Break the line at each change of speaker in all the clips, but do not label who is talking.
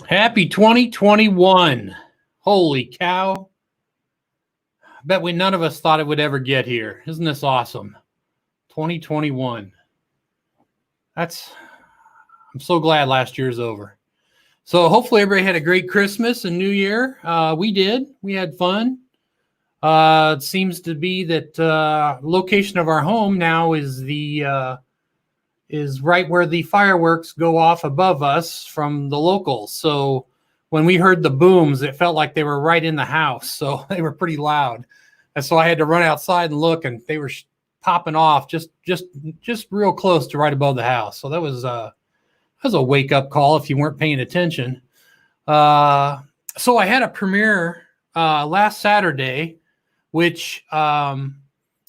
Happy 2021. Holy cow. I bet none of us thought it would ever get here. Isn't this awesome? 2021. I'm so glad last year's over. So hopefully everybody had a great Christmas and New Year. We did. We had fun. It seems to be that location of our home now is right where the fireworks go off above us from the locals. So when we heard the booms, it felt like they were right in the house. So they were pretty loud. And so I had to run outside and look, and they were popping off just real close to right above the house. So that was a wake up call if you weren't paying attention. So I had a premiere last Saturday, which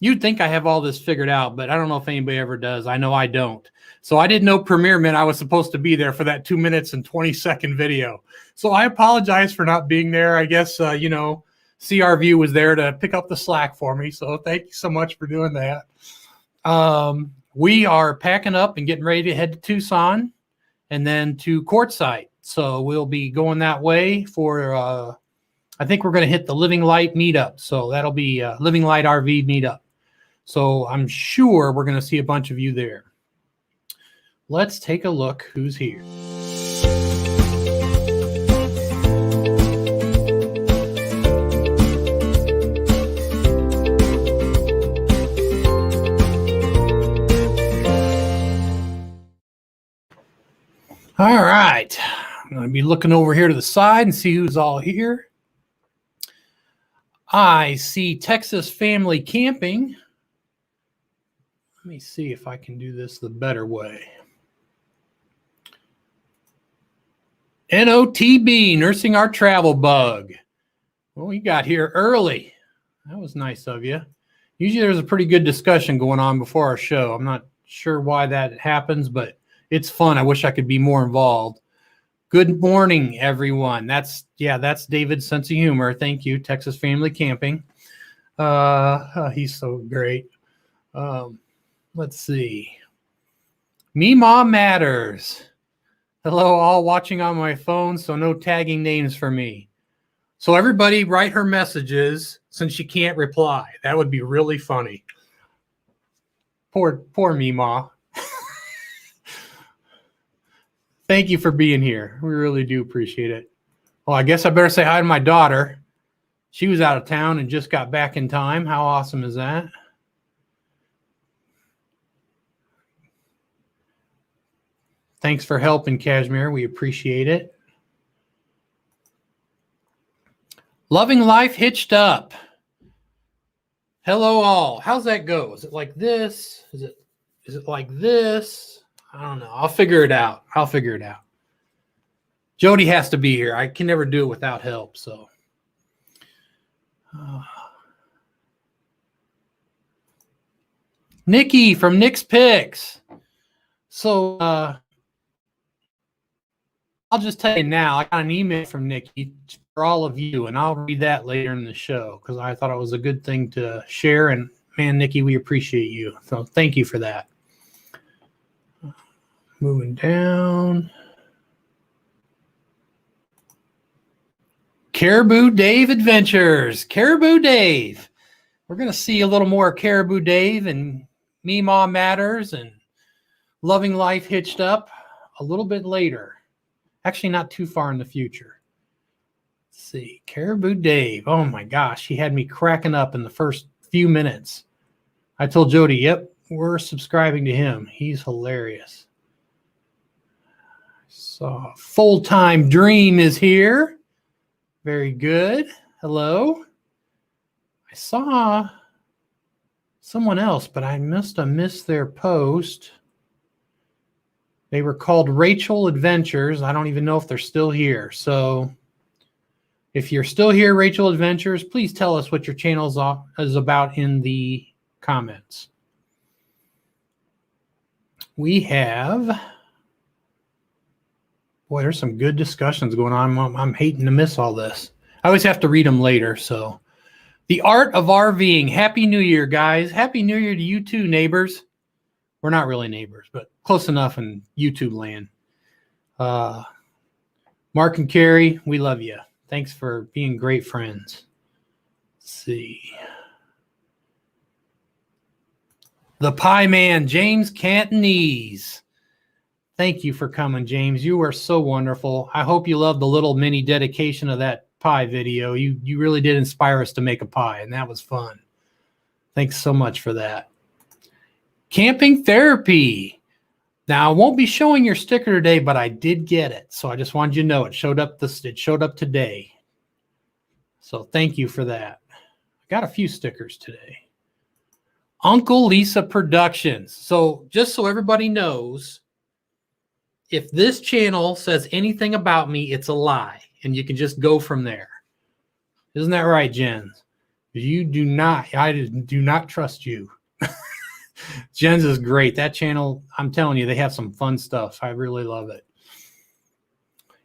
you'd think I have all this figured out, but I don't know if anybody ever does. I know I don't. So I didn't know premiere meant I was supposed to be there for that 2 minutes and 20-second video. So I apologize for not being there. I guess, CRView was there to pick up the slack for me. So thank you so much for doing that. We are packing up and getting ready to head to Tucson and then to Quartzsite. So we'll be going that way for, I think we're going to hit the Living Light meetup. So that'll be Living Light RV meetup. So I'm sure we're going to see a bunch of you there. Let's take a look who's here. All right. I'm going to be looking over here to the side and see who's all here. I see Texas Family Camping. Let me see if I can do this the better way. NOTB, Nursing Our Travel Bug. Well, you got here early. That was nice of you. Usually there's a pretty good discussion going on before our show. I'm not sure why that happens, but it's fun. I wish I could be more involved. Good morning, everyone. That's David's sense of humor. Thank you, Texas Family Camping. He's so great. Let's see. Memaw matters. Hello, all watching on my phone, so no tagging names for me. So everybody write her messages since she can't reply. That would be really funny. Poor Memaw. Thank you for being here. We really do appreciate it. Well, I guess I better say hi to my daughter. She was out of town and just got back in time. How awesome is that? Thanks for helping, Kashmir. We appreciate it. Loving Life Hitched Up. Hello, all. How's that go? Is it like this? Is it like this? I don't know. I'll figure it out. Jody has to be here. I can never do it without help. So, Nikki from Nick's Picks. So, I'll just tell you now, I got an email from Nikki for all of you, and I'll read that later in the show because I thought it was a good thing to share. And man, Nikki, we appreciate you. So thank you for that. Moving down. Caribou Dave Adventures. Caribou Dave. We're going to see a little more Caribou Dave and Memaw Matters and Loving Life Hitched Up a little bit later. Actually, not too far in the future. Let's see. Caribou Dave. Oh, my gosh. He had me cracking up in the first few minutes. I told Jody, yep, we're subscribing to him. He's hilarious. So, Full-Time Dream is here. Very good. Hello. I saw someone else, but I must have missed their post. They were called Rachel Adventures. I don't even know if they're still here. So if you're still here, Rachel Adventures, please tell us what your channel is about in the comments. We have... Boy, there's some good discussions going on. I'm hating to miss all this. I always have to read them later. So, The Art of RVing. Happy New Year, guys. Happy New Year to you too, neighbors. We're not really neighbors, but close enough in YouTube land. Mark and Carrie, we love you. Thanks for being great friends. Let's see. The Pie Man, James Cantonese. Thank you for coming, James. You are so wonderful. I hope you love the little mini dedication of that pie video. You really did inspire us to make a pie, and that was fun. Thanks so much for that. Camping Therapy. Now, I won't be showing your sticker today, but I did get it. So I just wanted you to know it showed up today. So thank you for that. I got a few stickers today. Uncle Lisa Productions. So just so everybody knows, if this channel says anything about me, it's a lie. And you can just go from there. Isn't that right, Jen? I do not trust you. Jen's is great. That channel, I'm telling you, they have some fun stuff. I really love it.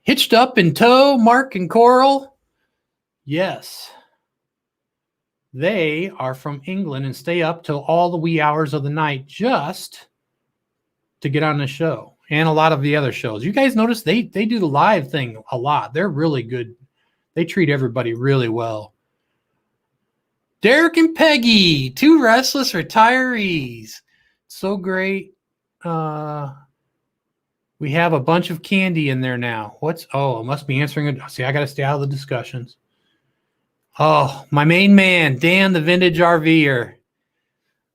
Hitched Up in Tow, Mark and Coral. Yes. They are from England and stay up till all the wee hours of the night just to get on the show and a lot of the other shows. You guys notice they do the live thing a lot. They're really good. They treat everybody really well. Derek and Peggy, two restless retirees. So great. We have a bunch of candy in there now. I must be answering it. See, I got to stay out of the discussions. Oh, my main man, Dan, the vintage RVer.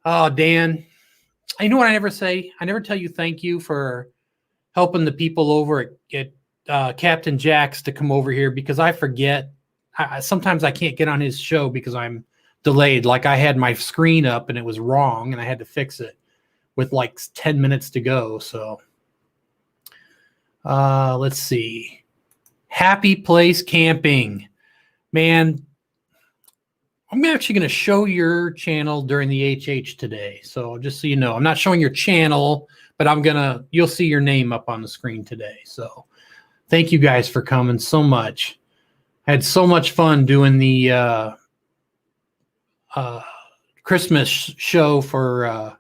Oh, Dan. You know what I never say? I never tell you thank you for helping the people over at Captain Jack's to come over here because I forget. Sometimes I can't get on his show because I'm delayed. Like I had my screen up and it was wrong and I had to fix it with like 10 minutes to go. So let's see. Happy Place Camping. Man, I'm actually going to show your channel during the HH today. So just so you know, I'm not showing your channel, but you'll see your name up on the screen today. So thank you guys for coming so much. I had so much fun doing the Christmas show for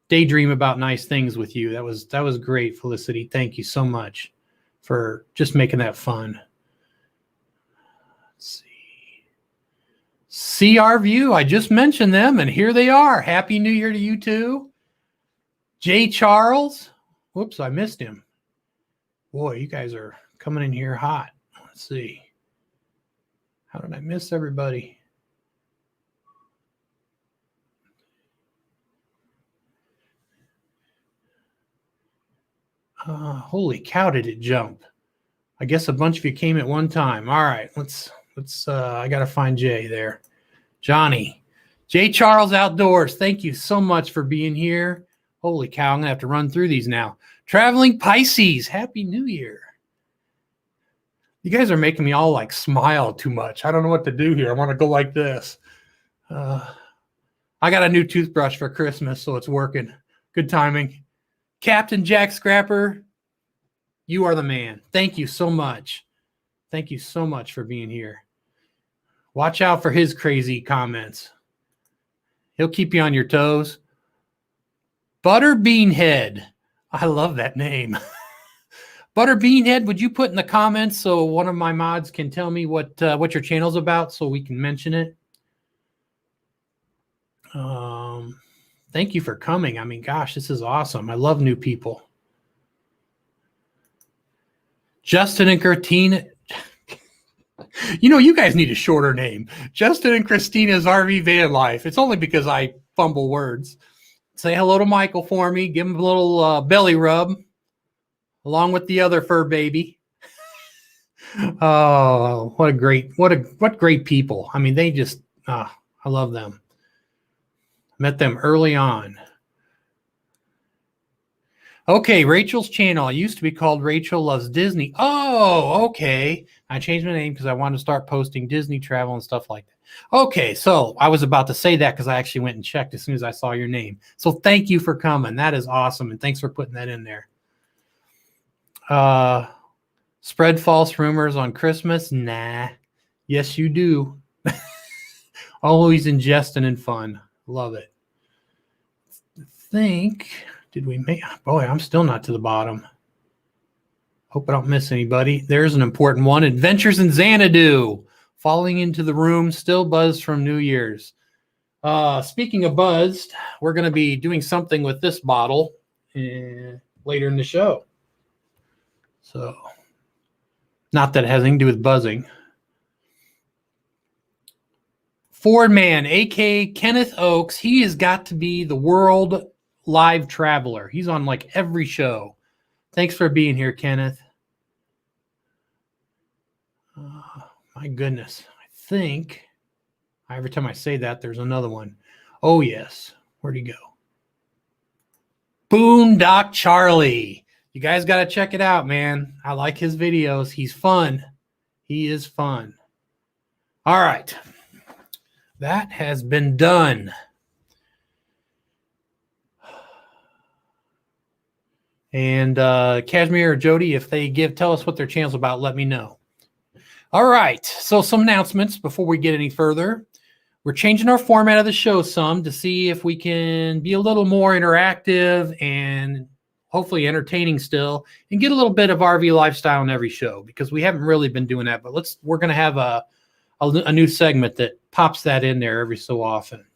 Daydream About Nice Things with you. That was great, Felicity. Thank you so much for just making that fun. Let's see. CR View, I just mentioned them, and here they are. Happy New Year to you too. Jay Charles. Whoops, I missed him. Boy, you guys are coming in here hot. Let's see. How did I miss everybody? Holy cow, did it jump? I guess a bunch of you came at one time. All right, let's I got to find Jay there. Johnny. Jay Charles Outdoors, thank you so much for being here. Holy cow, I'm going to have to run through these now. Traveling Pisces, Happy New Year. You guys are making me all like smile too much. I don't know what to do here. I want to go like this. I got a new toothbrush for Christmas, so it's working. Good timing. Captain Jack Scrapper, you are the man. Thank you so much. Thank you so much for being here. Watch out for his crazy comments. He'll keep you on your toes. Butterbeanhead. I love that name. Butterbeanhead, would you put in the comments so one of my mods can tell me what your channel's about so we can mention it? Thank you for coming. I mean, gosh, this is awesome. I love new people. Justin and Christina. You know, you guys need a shorter name. Justin and Christina's RV Van Life. It's only because I fumble words. Say hello to Michael for me. Give him a little belly rub along with the other fur baby. Oh, what great people. I mean, they just, I love them. Met them early on. Okay, Rachel's channel. I used to be called Rachel Loves Disney. Oh, okay. I changed my name because I wanted to start posting Disney travel and stuff like that. Okay, so I was about to say that because I actually went and checked as soon as I saw your name. So thank you for coming. That is awesome, and thanks for putting that in there. Spread false rumors on Christmas? Nah. Yes, you do. Always ingesting and fun. Love it. Did we make, boy, I'm still not to the bottom. Hope I don't miss anybody. There's an important one. Adventures in Xanadu. Falling into the room. Still buzzed from New Year's. Speaking of buzzed, we're going to be doing something with this bottle later in the show. So, not that it has anything to do with buzzing. Ford Man, a.k.a. Kenneth Oakes, he has got to be the world live traveler. He's on like every show. Thanks for being here, Kenneth. My goodness. I think every time I say that, there's another one. Oh, yes. Where'd he go? Boondock Charlie. You guys got to check it out, man. I like his videos. He's fun. He is fun. All right. That has been done. And Kashmir or Jody, if they tell us what their channel's about, let me know. All right. So some announcements before we get any further. We're changing our format of the show some to see if we can be a little more interactive and hopefully entertaining still, and get a little bit of RV lifestyle in every show, because we haven't really been doing that. But we're going to have a new segment that pops that in there every so often.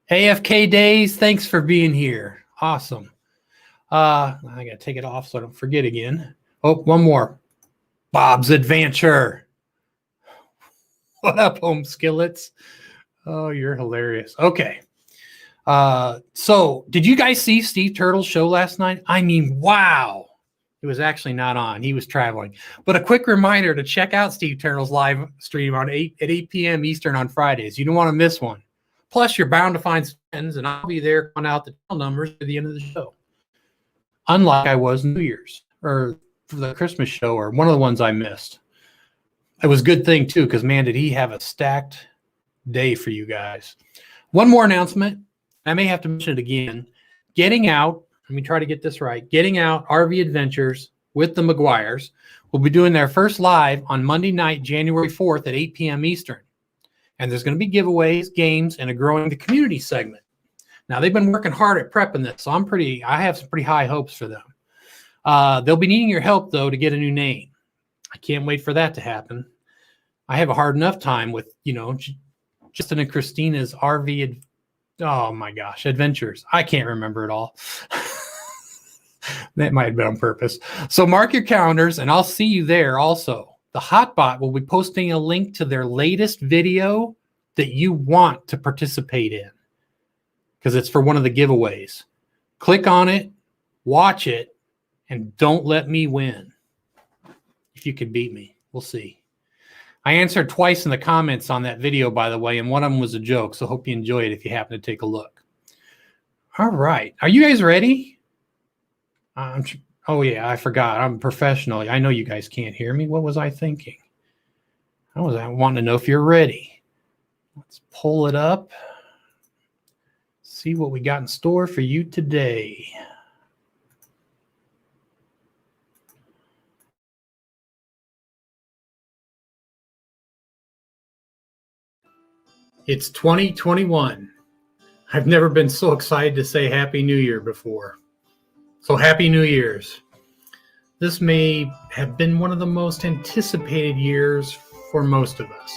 AFK Days, thanks for being here. Awesome. I got to take it off so I don't forget again. Oh, one more. Bob's Adventure. What up, Home Skillets? Oh, you're hilarious. Okay. So did you guys see Steve Turtle's show last night? I mean, wow. It was actually not on. He was traveling. But a quick reminder to check out Steve Turtle's live stream at 8 p.m. Eastern on Fridays. You don't want to miss one. Plus, you're bound to find friends, and I'll be there on out the numbers at the end of the show. Unlike I was New Year's or for the Christmas show, or one of the ones I missed. It was a good thing, too, because, man, did he have a stacked day for you guys. One more announcement. I may have to mention it again. Getting Out, let me try to get this right. Getting Out RV Adventures with the McGuires will be doing their first live on Monday night, January 4th at 8 p.m. Eastern. And there's going to be giveaways, games, and a growing the community segment. Now, they've been working hard at prepping this, so I have some pretty high hopes for them. They'll be needing your help, though, to get a new name. I can't wait for that to happen. I have a hard enough time with, Justin and Christina's RV, oh my gosh, adventures. I can't remember it all. That might have been on purpose. So mark your calendars, and I'll see you there also. The Hotbot will be posting a link to their latest video that you want to participate in, because it's for one of the giveaways. Click on it, watch it, and don't let me win. If you can beat me, we'll see. I answered twice in the comments on that video, by the way, and one of them was a joke, so hope you enjoy it if you happen to take a look. All right. Are you guys ready? Oh, yeah, I forgot. I'm professional. I know you guys can't hear me. What was I thinking? I wanting to know if you're ready. Let's pull it up. See what we got in store for you today. It's 2021. I've never been so excited to say Happy New Year before. So Happy New Year's. This may have been one of the most anticipated years for most of us.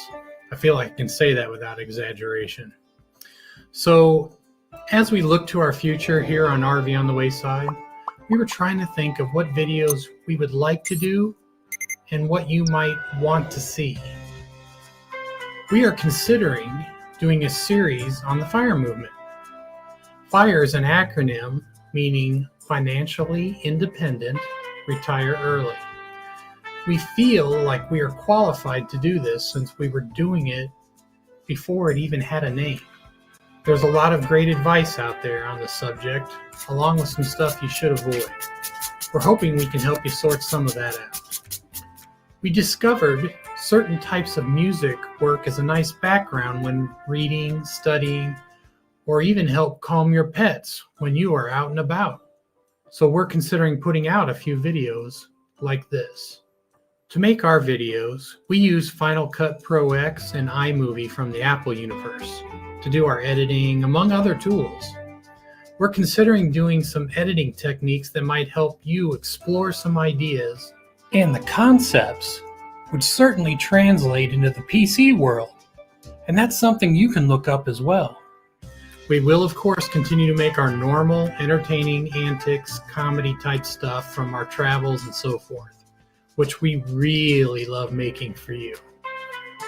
I feel like I can say that without exaggeration. So as we look to our future here on RV on the Wayside, we were trying to think of what videos we would like to do and what you might want to see. We are considering doing a series on the FIRE movement. FIRE is an acronym meaning financially independent, retire early. We feel like we are qualified to do this since we were doing it before it even had a name. There's a lot of great advice out there on the subject, along with some stuff you should avoid. We're hoping we can help you sort some of that out. We discovered certain types of music work as a nice background when reading, studying, or even help calm your pets when you are out and about. So we're considering putting out a few videos like this. To make our videos, we use Final Cut Pro X and iMovie from the Apple universe to do our editing, among other tools. We're considering doing some editing techniques that might help you explore some ideas and the concepts which certainly translate into the PC world. And that's something you can look up as well. We will, of course, continue to make our normal, entertaining antics, comedy type stuff from our travels and so forth, which we really love making for you.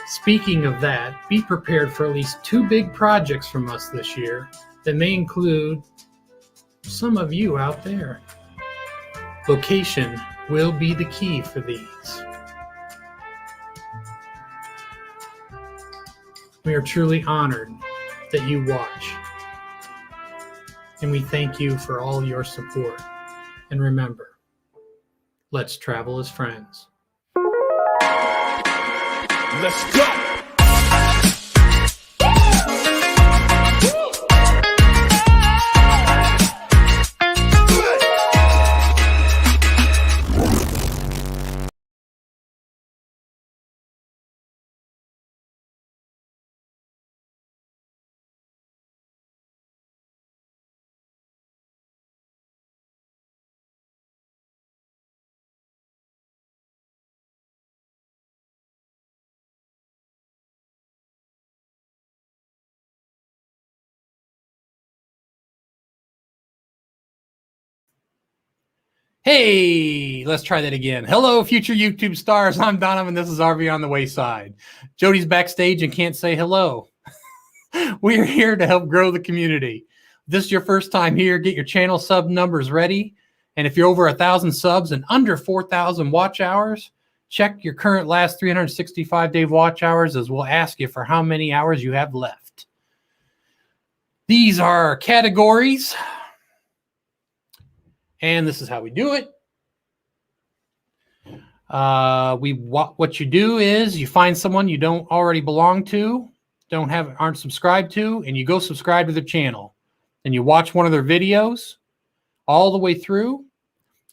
Speaking of that, be prepared for at least 2 big projects from us this year that may include some of you out there. Location will be the key for these. We are truly honored that you watch, and we thank you for all your support. And remember, let's travel as friends.
Let's go!
Hey, let's try that again. Hello, future YouTube stars. I'm Donovan. This is RV on the Wayside. Jody's backstage and can't say hello. We're here to help grow the community. If this is your first time here, get your channel sub numbers ready. And if you're over 1,000 subs and under 4,000 watch hours, check your current last 365-day watch hours, as we'll ask you for how many hours you have left. These are categories. And this is how we do it. What you do is you find someone you don't already belong to, aren't subscribed to, and you go subscribe to their channel. And you watch one of their videos all the way through.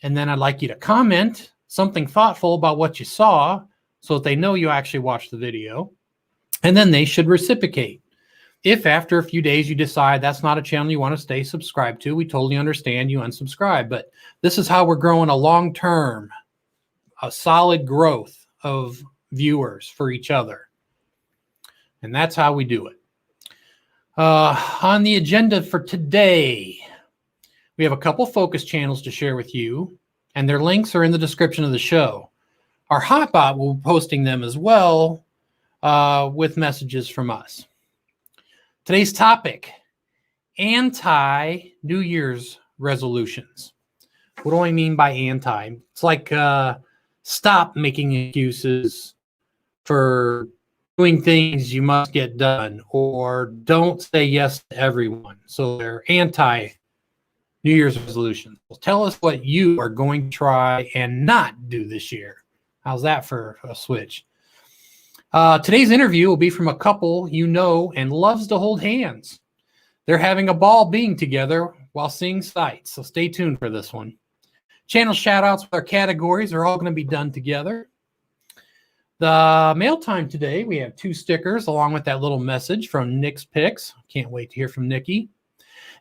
And then I'd like you to comment something thoughtful about what you saw so that they know you actually watched the video. And then they should reciprocate. If after a few days you decide that's not a channel you want to stay subscribed to, we totally understand, you unsubscribe. But this is how we're growing a long-term, a solid growth of viewers for each other. And that's how we do it. On the agenda for today, we have a couple focus channels to share with you, and their links are in the description of the show. Our Hotbot will be posting them as well with messages from us. Today's topic, anti-New Year's resolutions. What do I mean by anti? It's like stop making excuses for doing things you must get done, or don't say yes to everyone. So they're anti-New Year's resolutions. Well, tell us what you are going to try and not do this year. How's that for a switch? Today's interview will be from a couple you know and loves to hold hands. They're having a ball being together while seeing sights, so stay tuned for this one. Channel shout-outs with our categories are all going to be done together. The mail time today, we have 2 stickers along with that little message from Nick's Picks. Can't wait to hear from Nikki.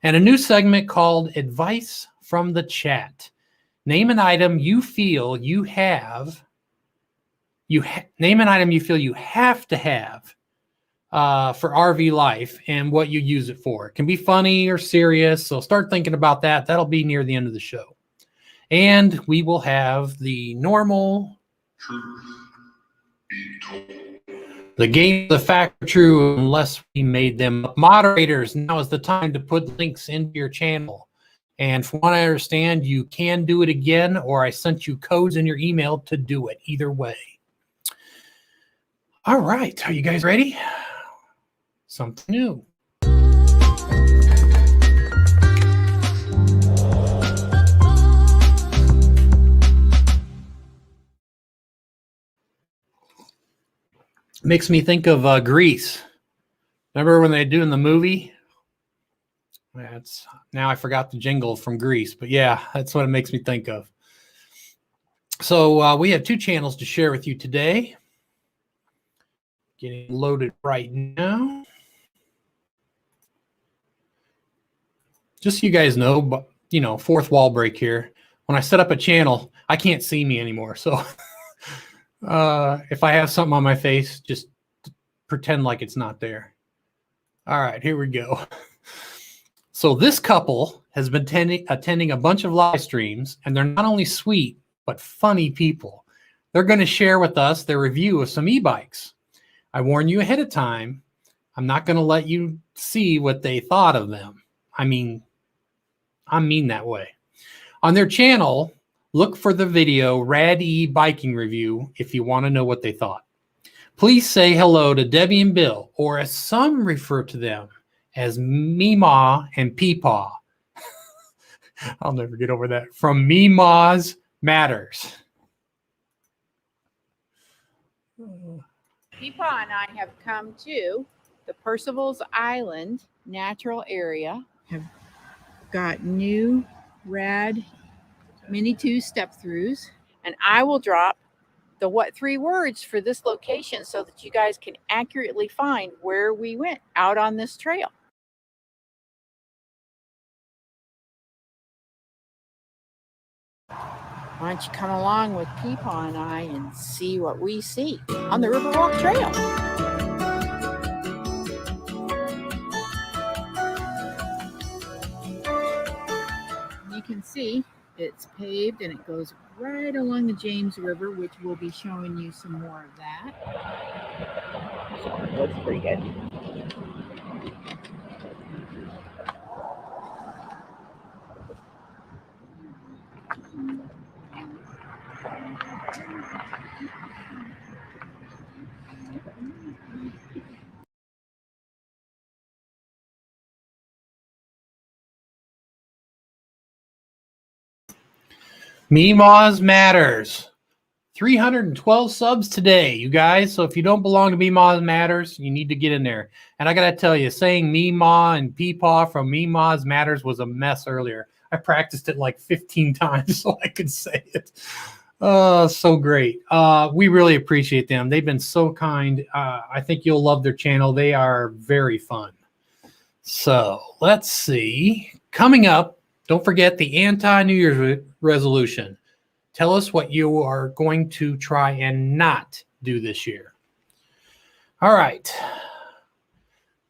And a new segment called Advice from the Chat. Name an item you feel you have. Name an item you feel you have to have for RV life and what you use it for. It can be funny or serious, so start thinking about that. That'll be near the end of the show. And we will have the normal the game, the fact or true, unless we made them up. Moderators, now is the time to put links into your channel. And from what I understand, you can do it again, or I sent you codes in your email to do it. Either way. All right, are you guys ready? Something new. Makes me think of Grease. Remember when they do in the movie? Now I forgot the jingle from Grease, but yeah, that's what it makes me think of. So we have 2 channels to share with you today. Getting loaded right now. just so you guys know, but you know, fourth wall break here. When I set up a channel, I can't see me anymore. So if I have something on my face, just pretend like it's not there. All right, here we go. So this couple has been attending a bunch of live streams, and they're not only sweet, but funny people. They're going to share with us their review of some e-bikes. I warn you ahead of time, I'm not going to let you see what they thought of them. I mean that way. On their channel, look for the video Rad E Biking Review if you want to know what they thought. Please say hello to Debbie and Bill, or as some refer to them, as Memaw and Peepaw. I'll never get over that. From Memaw's Matters.
Peepaw and I have come to the Percival's Island natural area. Have got new rad Mini 2 step-throughs, and I will drop the what 3 words for this location so that you guys can accurately find where we went out on this trail. Why don't you come along with Peepaw and I and see what we see on the Riverwalk Trail. You can see it's paved and it goes right along the James River, which we'll be showing you some more of that. So it looks pretty good.
Memaw's Matters. 312 subs today, you guys. So if you don't belong to Memaw's Matters, you need to get in there. And I got to tell you, saying Memaw and Peepaw from Memaw's Matters was a mess earlier. I practiced it like 15 times so I could say it. So great. We really appreciate them. They've been so kind. I think you'll love their channel. They are very fun. So let's see. Coming up, don't forget the anti-New Year's resolution. Tell us what you are going to try and not do this year. All right.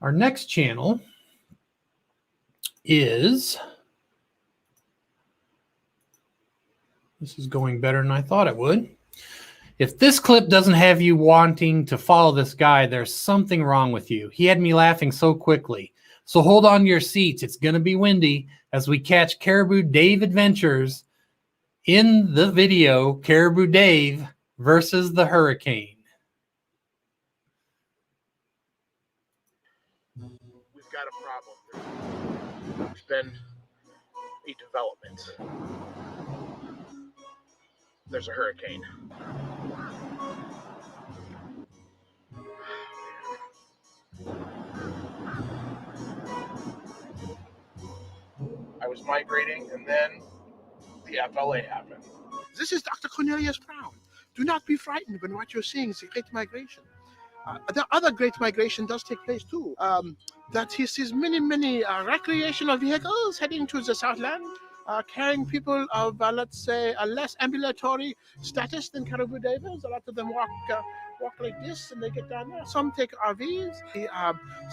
Our next channel is, this is going better than I thought it would. If this clip doesn't have you wanting to follow this guy, there's something wrong with you. He had me laughing so quickly. So hold on to your seats. It's going to be windy as we catch Caribou Dave Adventures in the video Caribou Dave versus the Hurricane.
We've got a problem. There's been a development. There's a hurricane. I was migrating, and then the FLA happened. This is Dr. Cornelius Brown. Do not be frightened when what you're seeing is a great migration. The other great migration does take place too. That he sees many recreational vehicles heading to the Southland, carrying people of, let's say, a less ambulatory status than Caribou Davis. A lot of them walk like this and they get down there. Some take RVs.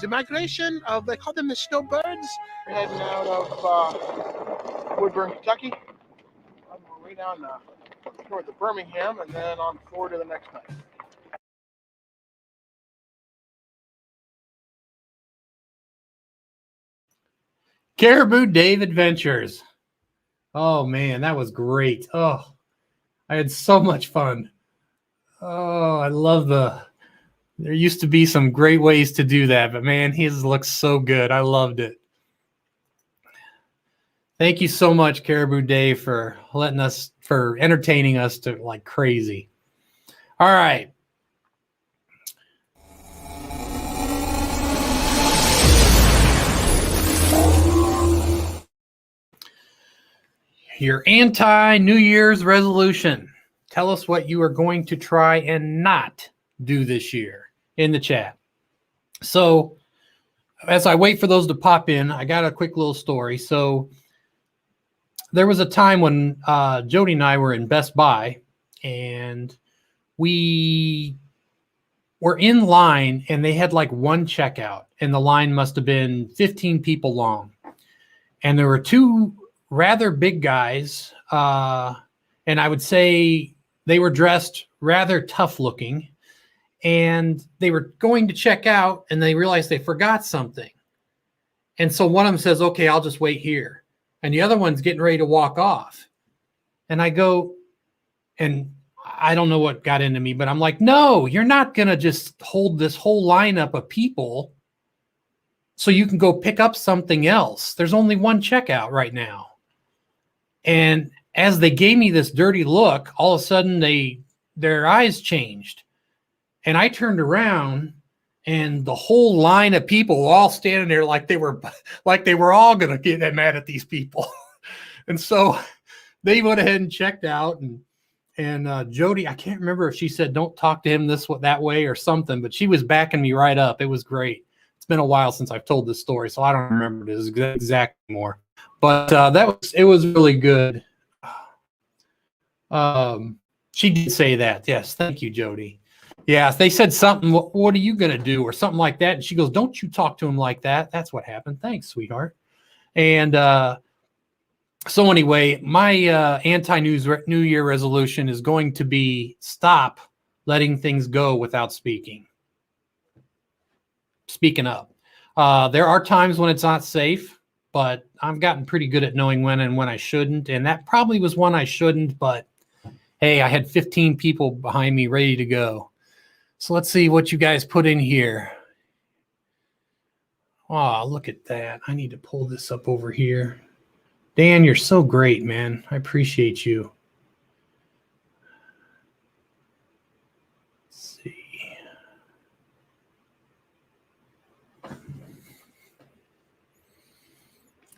The migration of, they call them the snowbirds. We're heading out of Woodburn, Kentucky. We're way down toward the Birmingham and then on forward to the next night.
Caribou Dave Adventures. Oh man, that was great. Oh, I had so much fun. Oh, I love there used to be some great ways to do that, but man, his looks so good. I loved it. Thank you so much, Caribou Dave, for entertaining us to like crazy. All right. Your anti-New Year's resolution. Tell us what you are going to try and not do this year in the chat. So as I wait for those to pop in, I got a quick little story. So there was a time when Jody and I were in Best Buy, and we were in line, and they had like one checkout, and the line must have been 15 people long. And there were two rather big guys, and I would say they were dressed rather tough looking, and they were going to check out, and they realized they forgot something. And so one of them says, okay, I'll just wait here. And the other one's getting ready to walk off. And I go, and I don't know what got into me, but I'm like, no, you're not going to just hold this whole lineup of people so you can go pick up something else. There's only one checkout right now. And as they gave me this dirty look, all of a sudden their eyes changed. And I turned around, and the whole line of people were all standing there like they were all going to get mad at these people. And so they went ahead and checked out, and Jody, I can't remember if she said, don't talk to him that way or something, but she was backing me right up. It was great. It's been a while since I've told this story, so I don't remember this exact anymore. But it was really good. She did say that. Yes. Thank you, Jody. Yeah. They said something, what are you going to do? Or something like that. And she goes, don't you talk to him like that. That's what happened. Thanks, sweetheart. And, so anyway, my New Year resolution is going to be stop letting things go without speaking up. There are times when it's not safe, but I've gotten pretty good at knowing when and when I shouldn't. And that probably was one I shouldn't, but hey, I had 15 people behind me ready to go. So let's see what you guys put in here. Oh, look at that. I need to pull this up over here. Dan, you're so great, man. I appreciate you. Let's see.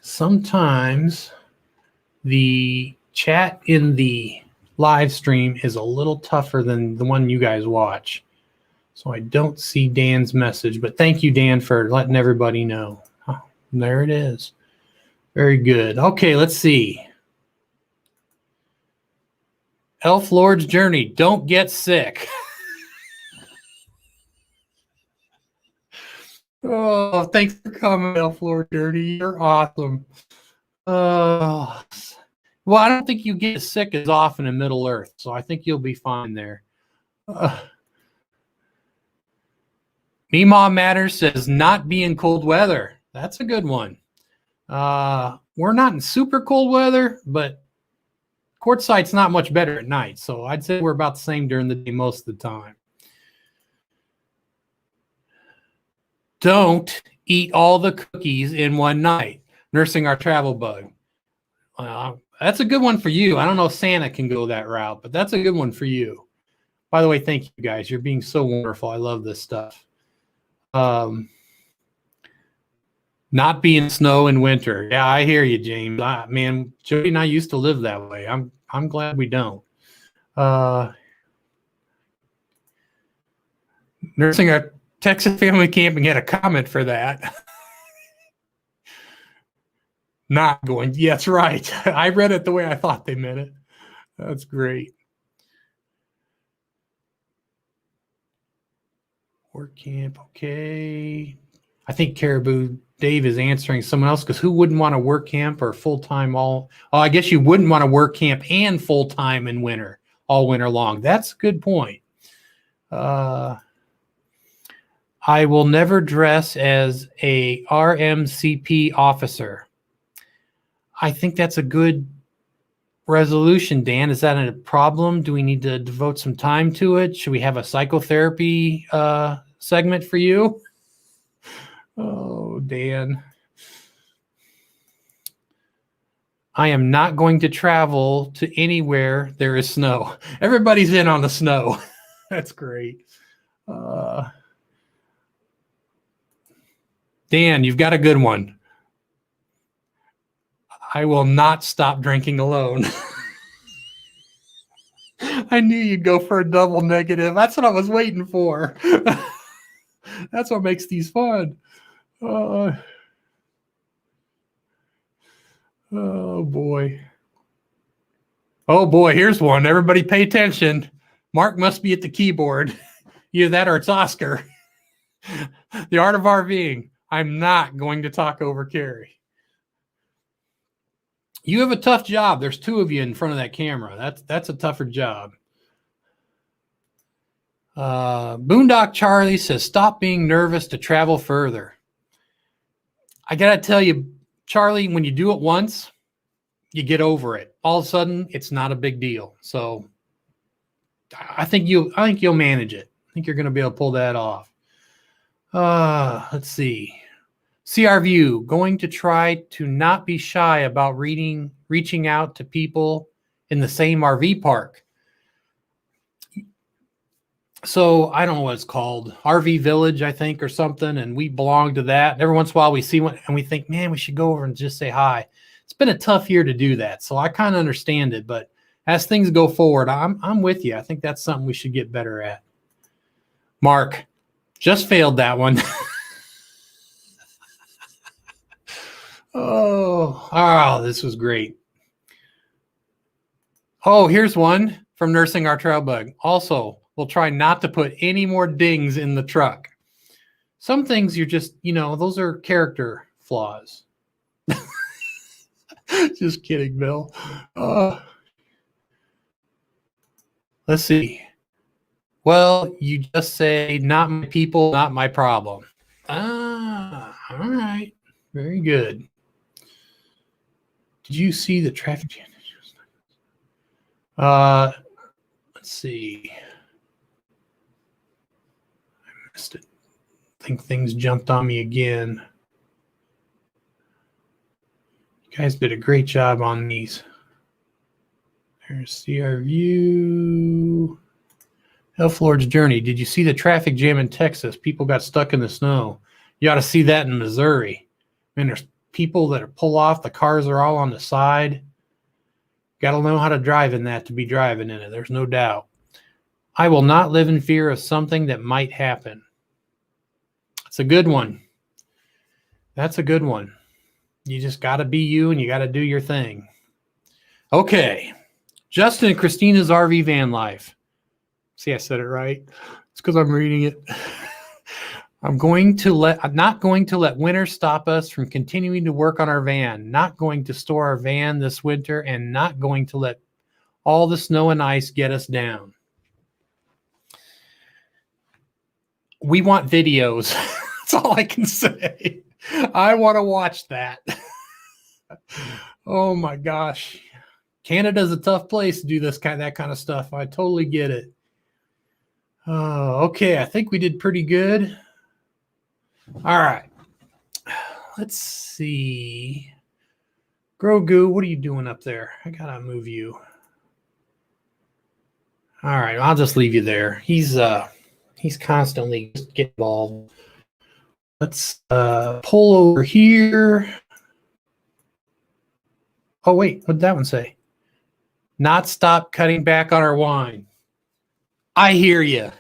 Sometimes the chat in the live stream is a little tougher than the one you guys watch. So I don't see Dan's message, but thank you, Dan, for letting everybody know. Oh, there it is. Very good. Okay, let's see. Elf Lord's Journey. Don't get sick. Oh, thanks for coming, Elf Lord Journey. You're awesome. Well, I don't think you get sick as often in Middle Earth, so I think you'll be fine there. Memaw Matters says not be in cold weather. That's a good one. We're not in super cold weather, but Quartzsite's not much better at night. So I'd say we're about the same during the day most of the time. Don't eat all the cookies in one night. Nursing our travel bug. That's a good one for you. I don't know if Santa can go that route, but that's a good one for you. By the way, thank you guys. You're being so wonderful. I love this stuff. Not be in snow in winter. Yeah, I hear you, James. Man, Jody and I used to live that way. I'm glad we don't. Nursing our Texas family camping had a comment for that. Not going. Yeah, that's right. I read it the way I thought they meant it. That's great. Work camp. Okay. I think Caribou Dave is answering someone else, because who wouldn't want to work camp or full-time I guess you wouldn't want to work camp and full-time in winter, all winter long. That's a good point. I will never dress as a RMCP officer. I think that's a good resolution, Dan. Is that a problem? Do we need to devote some time to it? Should we have a psychotherapy segment for you? Oh, Dan. I am not going to travel to anywhere there is snow. Everybody's in on the snow. That's great. Dan, you've got a good one. I will not stop drinking alone. I knew you'd go for a double negative. That's what I was waiting for. That's what makes these fun. Oh boy. Oh boy, here's one. Everybody pay attention. Mark must be at the keyboard. Either that or it's Oscar. The Art of RVing. I'm not going to talk over Carrie. You have a tough job. There's two of you in front of that camera. That's a tougher job. Boondock Charlie says, stop being nervous to travel further. I got to tell you, Charlie, when you do it once, you get over it. All of a sudden, it's not a big deal. So I think you'll manage it. I think you're going to be able to pull that off. Let's see. CR View, going to try to not be shy about reaching out to people in the same RV park. So I don't know what it's called, RV Village, I think, or something. And we belong to that. And every once in a while we see one and we think, man, we should go over and just say hi. It's been a tough year to do that. So I kind of understand it. But as things go forward, I'm with you. I think that's something we should get better at. Mark, just failed that one. Oh, this was great. Oh, here's one from Nursing Our Trail Bug. Also, we'll try not to put any more dings in the truck. Some things you're just, those are character flaws. Just kidding, Bill. Let's see. Well, you just say, not my people, not my problem. All right. Very good. Did you see the traffic jam? Let's see. I missed it. I think things jumped on me again. You guys did a great job on these. There's CR View. Elf Lord's Journey. Did you see the traffic jam in Texas? People got stuck in the snow. You ought to see that in Missouri. Man, there's people that are pull off. The cars are all on the side. Got to know how to drive in that to be driving in it. There's no doubt. I will not live in fear of something that might happen. It's a good one. That's a good one. You just got to be you and you got to do your thing. Okay. Justin and Christina's RV van life. See, I said it right. It's because I'm reading it. I'm not going to let winter stop us from continuing to work on our van. Not going to store our van this winter and not going to let all the snow and ice get us down. We want videos. That's all I can say. I want to watch that. Oh my gosh. Canada's a tough place to do that kind of stuff. I totally get it. Okay, I think we did pretty good. All right. Let's see. Grogu, what are you doing up there? I gotta move you. All right, I'll just leave you there. He's constantly getting involved. Let's pull over here. Oh wait, what did that one say? Not stop cutting back on our wine. I hear you.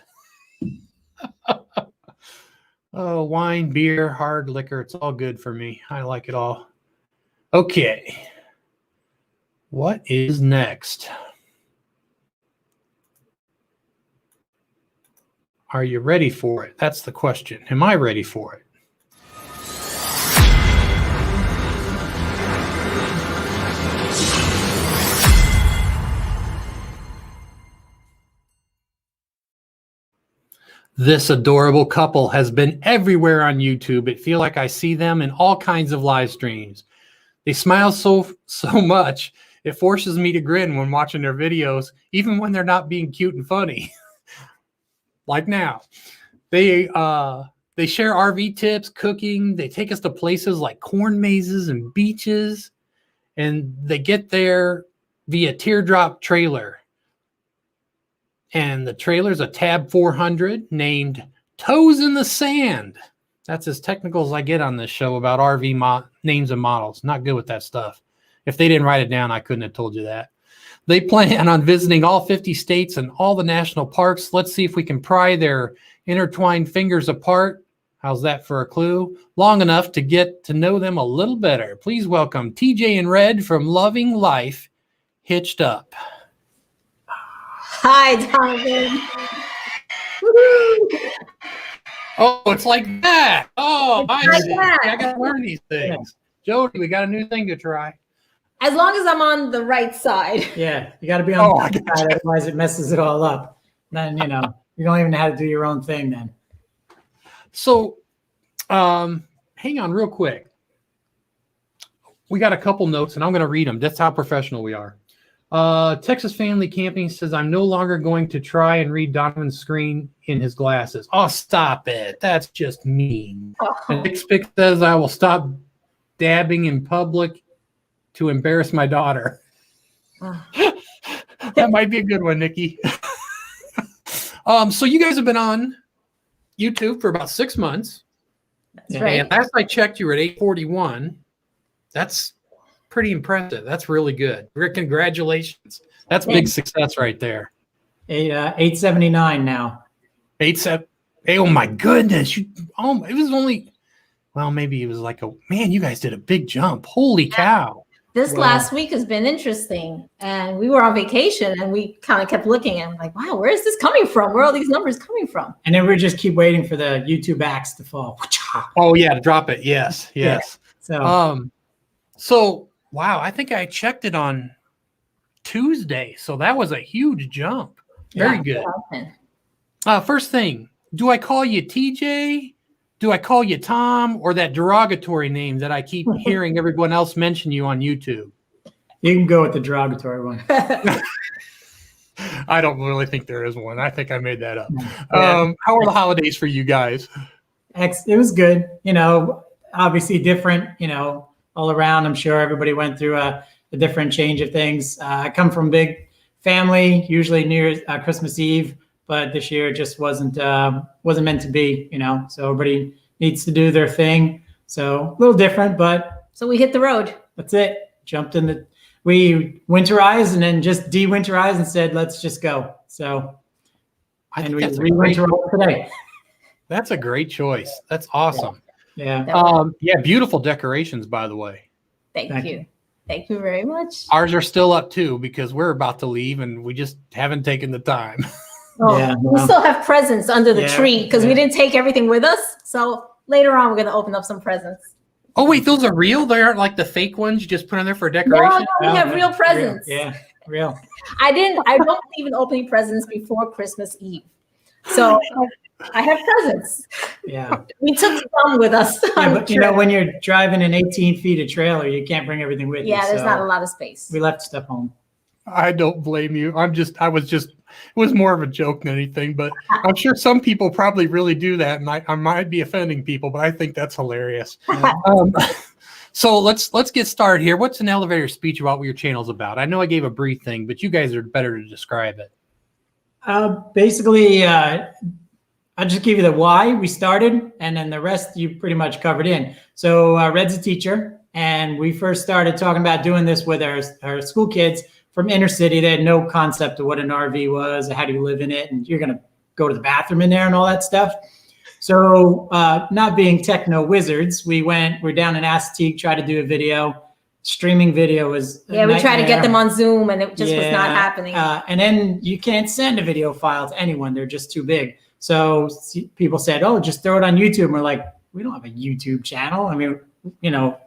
Oh, wine, beer, hard liquor. It's all good for me. I like it all. Okay. What is next? Are you ready for it? That's the question. Am I ready for it? This adorable couple has been everywhere on YouTube. It feels like I see them in all kinds of live streams. They smile so much, it forces me to grin when watching their videos, even when they're not being cute and funny. Like now. They share RV tips, cooking. They take us to places like corn mazes and beaches. And they get there via teardrop trailer. And the trailer's a Tab 400 named Toes in the Sand. That's as technical as I get on this show about RV names and models. Not good with that stuff. If they didn't write it down, I couldn't have told you that. They plan on visiting all 50 states and all the national parks. Let's see if we can pry their intertwined fingers apart. How's that for a clue? Long enough to get to know them a little better. Please welcome TJ and Red from Loving Life Hitched Up.
Hi, Donovan.
Oh, it's like that. Oh, I
like
see.
that.
I got to learn these things. Jody, we got a new thing to try.
As long as I'm on the right side.
Yeah, you got to be on the right side, otherwise it messes it all up. Then, you don't even know how to do your own thing then.
So, hang on real quick. We got a couple notes, and I'm going to read them. That's how professional we are. Texas Family Camping says, I'm no longer going to try and read Donovan's screen in his glasses. Oh, stop it. That's just mean. And Nick Spick says, I will stop dabbing in public to embarrass my daughter. That might be a good one, Nikki. So you guys have been on YouTube for about 6 months.
That's right.
And last I checked, you were at 841. That's pretty impressive. That's really good. Rick, congratulations. That's big success right there.
879 now.
87. Oh my goodness. It was only, well, maybe it was like man, you guys did a big jump. Holy cow.
This last week has been interesting. And we were on vacation and we kind of kept looking and like, wow, where is this coming from? Where are all these numbers coming from?
And then we just keep waiting for the YouTube axe to fall.
Oh yeah, to drop it. Yes.
Yeah.
So wow, I think I checked it on Tuesday. So that was a huge jump. Very good. First thing, do I call you TJ? Do I call you Tom, or that derogatory name that I keep hearing everyone else mention you on YouTube?
You can go with the derogatory one.
I don't really think there is one. I think I made that up. Yeah. How are the holidays for you guys?
It was good. Obviously different, all around. I'm sure everybody went through a different change of things. I come from big family, usually near Christmas Eve, but this year it just wasn't meant to be, so everybody needs to do their thing. So a little different, but.
So we hit the road.
That's it. We winterized and then just de-winterized and said, let's just go. So, and we re-winterized today.
That's a great choice. That's awesome.
Yeah.
Beautiful decorations, by the way.
Thank you. Thank you very much.
Ours are still up too, because we're about to leave and we just haven't taken the time.
We still have presents under the tree because we didn't take everything with us. So later on, we're going to open up some presents.
Oh, wait, those are real? They aren't like the fake ones you just put on there for decoration?
No, we have real presents.
Real. Yeah, real.
I don't believe in opening presents before Christmas Eve. So I have presents.
Yeah.
We took some with us.
Yeah, but when you're driving an 18 feet of trailer, you can't bring everything with you.
Yeah, there's not a lot of space.
We left stuff home.
I don't blame you. It was more of a joke than anything, but I'm sure some people probably really do that, and I might be offending people, but I think that's hilarious. So let's get started here. What's an elevator speech about what your channel's about? I know I gave a brief thing, but you guys are better to describe it.
Basically, I'll just give you the why we started, and then the rest you pretty much covered in. So Red's a teacher, and we first started talking about doing this with our school kids from inner city. They had no concept of what an RV was, how do you live in it, and you're going to go to the bathroom in there and all that stuff. So not being techno wizards, we're down in Assateague, tried to do a video. Streaming video was
we tried to get them on Zoom, and it just was not happening.
And then you can't send a video file to anyone. They're just too big. So people said, oh, just throw it on YouTube. And we're like, we don't have a YouTube channel. I mean,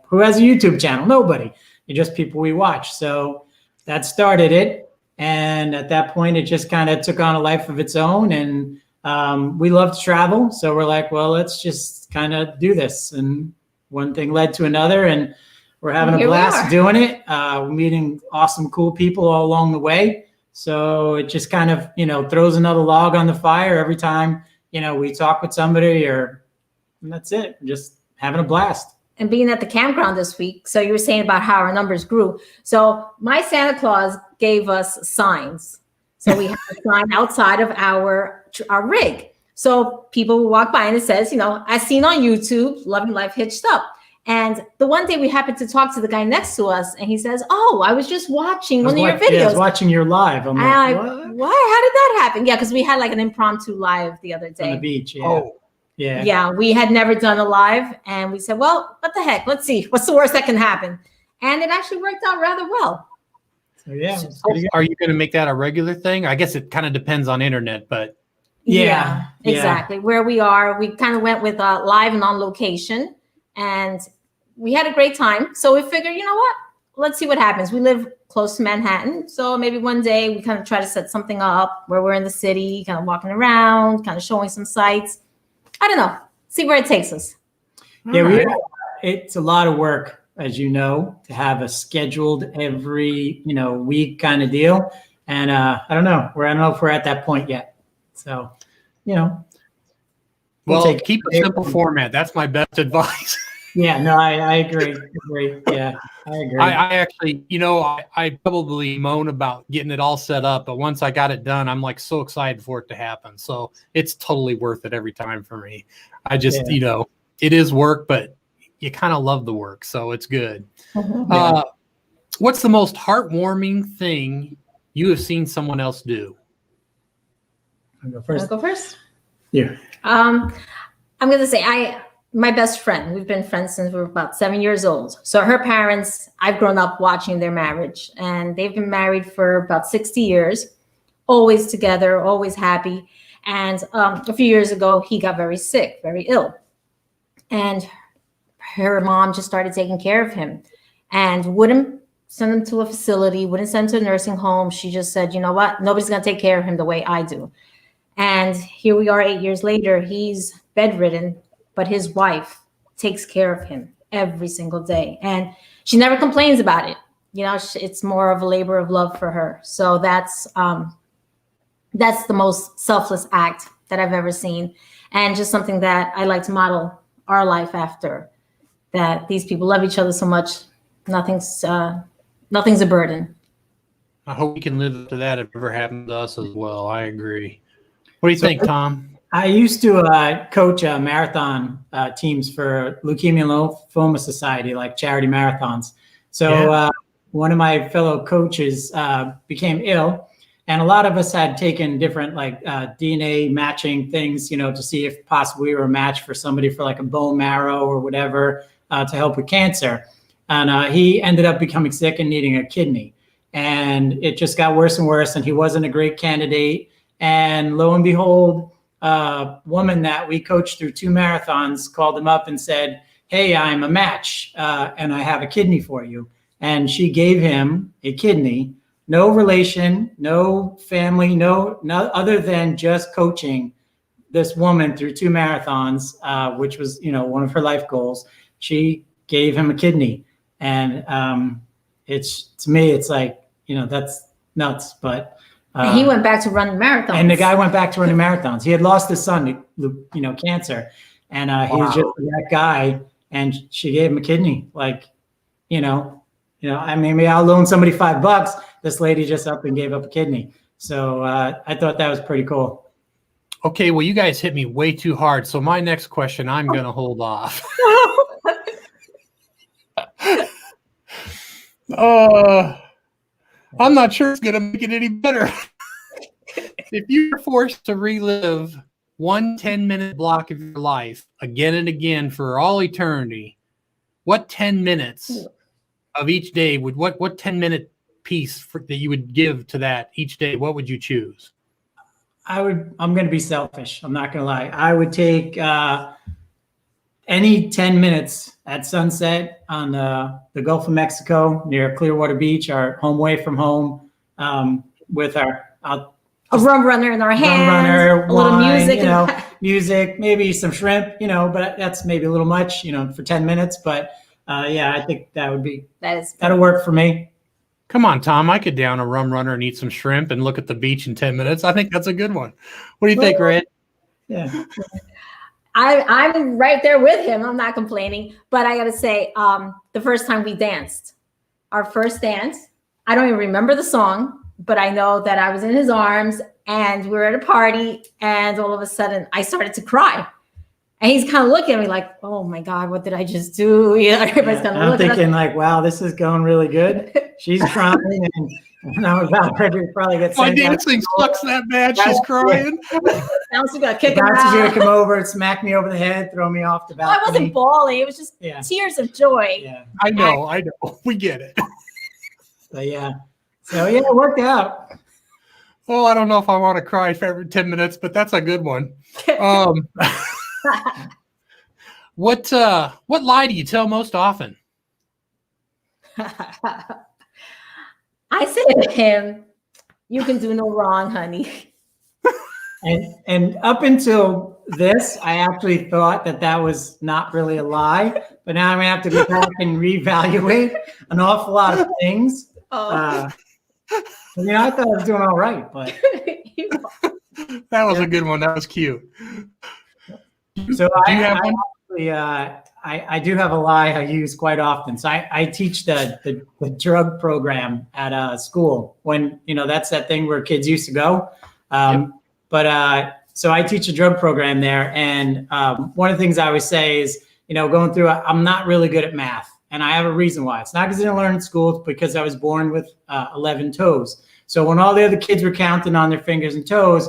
who has a YouTube channel? Nobody. You're just people we watch. So that started it. And at that point, it just kind of took on a life of its own. And we love to travel. So we're like, well, let's just kind of do this. And one thing led to another. And we're having a blast doing it. We're meeting awesome, cool people all along the way. So it just kind of, throws another log on the fire every time, we talk with somebody and that's it. We're just having a blast.
And being at the campground this week, so you were saying about how our numbers grew. So my Santa Claus gave us signs. So we have a sign outside of our rig. So people will walk by and it says, I seen on YouTube, Loving Life Hitched Up. And the one day we happened to talk to the guy next to us and he says, oh, I was just watching one of your videos.
Yeah, I was watching your live. I'm like,
what? Why? How did that happen? Yeah, because we had like an impromptu live the other day.
On the beach, yeah.
Oh,
Yeah.
Yeah, we had never done a live, and we said, well, what the heck? Let's see. What's the worst that can happen? And it actually worked out rather well.
So yeah.
So are you going to make that a regular thing? I guess it kind of depends on internet, but
Yeah, yeah.
Exactly. Where we are, we kind of went with live and on location, and we had a great time. So we figured, you know what? Let's see what happens. We live close to Manhattan, so maybe one day we kind of try to set something up where we're in the city, kind of walking around, kind of showing some sights. I don't know. See where it takes us.
Yeah, it's a lot of work, as you know, to have a scheduled every week kind of deal. And I don't know if we're at that point yet. So,
well, keep a simple format. That's my best advice.
Yeah, no, I agree. Yeah, I agree.
I actually, I probably moan about getting it all set up, but once I got it done, I'm like so excited for it to happen. So it's totally worth it every time for me. I just, it is work, but you kind of love the work, so it's good.
Mm-hmm.
What's the most heartwarming thing you have seen someone else do?
I'll go first.
I'll go first.
Yeah.
I'm going to say my best friend, we've been friends since we were about 7 years old. So her parents, I've grown up watching their marriage, and they've been married for about 60 years, always together, always happy. And a few years ago, he got very sick, very ill. And her mom just started taking care of him and wouldn't send him to a facility, wouldn't send him to a nursing home. She just said, you know what? Nobody's going to take care of him the way I do. And here we are 8 years later. He's bedridden, but his wife takes care of him every single day. And she never complains about it. It's more of a labor of love for her. So that's the most selfless act that I've ever seen. And just something that I like to model our life after, that these people love each other so much. Nothing's a burden.
I hope we can live up to that if it ever happens to us as well. I agree. What do you think, Tom?
I used to coach marathon teams for Leukemia and Lymphoma Society, like charity marathons. So one of my fellow coaches became ill, and a lot of us had taken different DNA matching things, to see if possibly we were a match for somebody for like a bone marrow or whatever to help with cancer. And he ended up becoming sick and needing a kidney. And it just got worse and worse, and he wasn't a great candidate. And lo and behold, a woman that we coached through 2 marathons called him up and said, hey, I'm a match and I have a kidney for you. And she gave him a kidney, no relation, no family, no other than just coaching this woman through 2 marathons, which was, one of her life goals. She gave him a kidney. And to me, it's like, that's nuts. But
and he went back to running marathons.
And the guy went back to running marathons. He had lost his son to, cancer. And he was just that guy. And she gave him a kidney. Maybe I'll loan somebody $5. This lady just up and gave up a kidney. So I thought that was pretty cool.
Okay, well, you guys hit me way too hard. So my next question, I'm going to hold off. I'm not sure it's going to make it any better. If you were forced to relive one 10-minute block of your life again and again for all eternity, what 10 minutes of each day what 10-minute piece that you would give to that each day, what would you choose?
I'm going to be selfish. I'm not going to lie. I would take any 10 minutes at sunset on the Gulf of Mexico near Clearwater Beach, our home away from home, with a
rum runner in our hands, a little music,
music, maybe some shrimp, but that's maybe a little much, for 10 minutes. But I think that'll work for me.
Come on, Tom. I could down a rum runner and eat some shrimp and look at the beach in 10 minutes. I think that's a good one. What do you think, Red?
Yeah.
I'm right there with him. I'm not complaining, but I got to say, the first time we danced, our first dance, I don't even remember the song, but I know that I was in his arms and we were at a party, and all of a sudden I started to cry. And he's kind of looking at me like, oh my God, what did I just do? You know, everybody's kind of
I'm
looking.
thinking like, wow, this is going really good. She's crying, and I'm about ready to probably get
My
sent out.
dancing sucks that bad. She's crying.
Sounds like a kick
The
him
bouncer's gonna
out.
come over and smack me over the head, throw me off the
No, I
balcony.
wasn't bawling. It was just
Yeah.
tears of joy.
Yeah.
I know. We get it.
But yeah. So yeah, it worked out.
Well, I don't know if I want to cry for every 10 minutes, but that's a good one. What lie do you tell most often?
I said to him, "You can do no wrong, honey."
And up until this, I actually thought that was not really a lie. But now I'm gonna have to go back and reevaluate an awful lot of things.
Oh.
I thought I was doing all right, but
That was a good one. That was cute.
so
Do you have one?
I do have a lie I use quite often. So I teach the drug program at a school when, that's that thing where kids used to go. So I teach a drug program there. And one of the things I always say is, going through, I'm not really good at math. And I have a reason why. It's not because I didn't learn in school. It's because I was born with 11 toes. So when all the other kids were counting on their fingers and toes,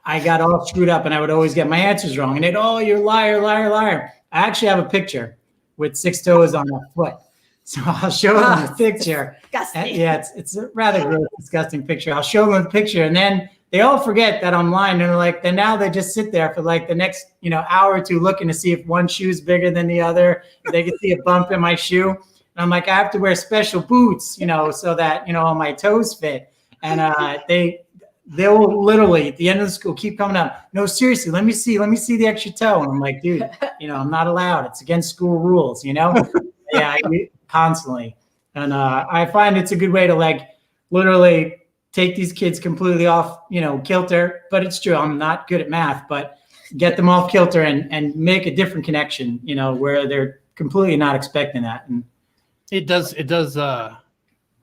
I got all screwed up and I would always get my answers wrong. And they'd, oh, you're a liar, liar, liar. I actually have a picture with 6 toes on my foot. So I'll show them the picture.
Disgusting.
Yeah, it's a rather gross, disgusting picture. I'll show them the picture and then they all forget that I'm lying. And they're like, then now they just sit there for like the next, hour or two looking to see if one shoe's bigger than the other. They can see a bump in my shoe. And I'm like, I have to wear special boots, so that, all my toes fit. And they'll literally at the end of the school keep coming up. No, seriously, let me see the extra toe. And I'm like, dude, I'm not allowed. It's against school rules, Yeah, constantly. And I find it's a good way to like literally take these kids completely off, kilter. But it's true, I'm not good at math, but get them off kilter and make a different connection, where they're completely not expecting that. And
It does.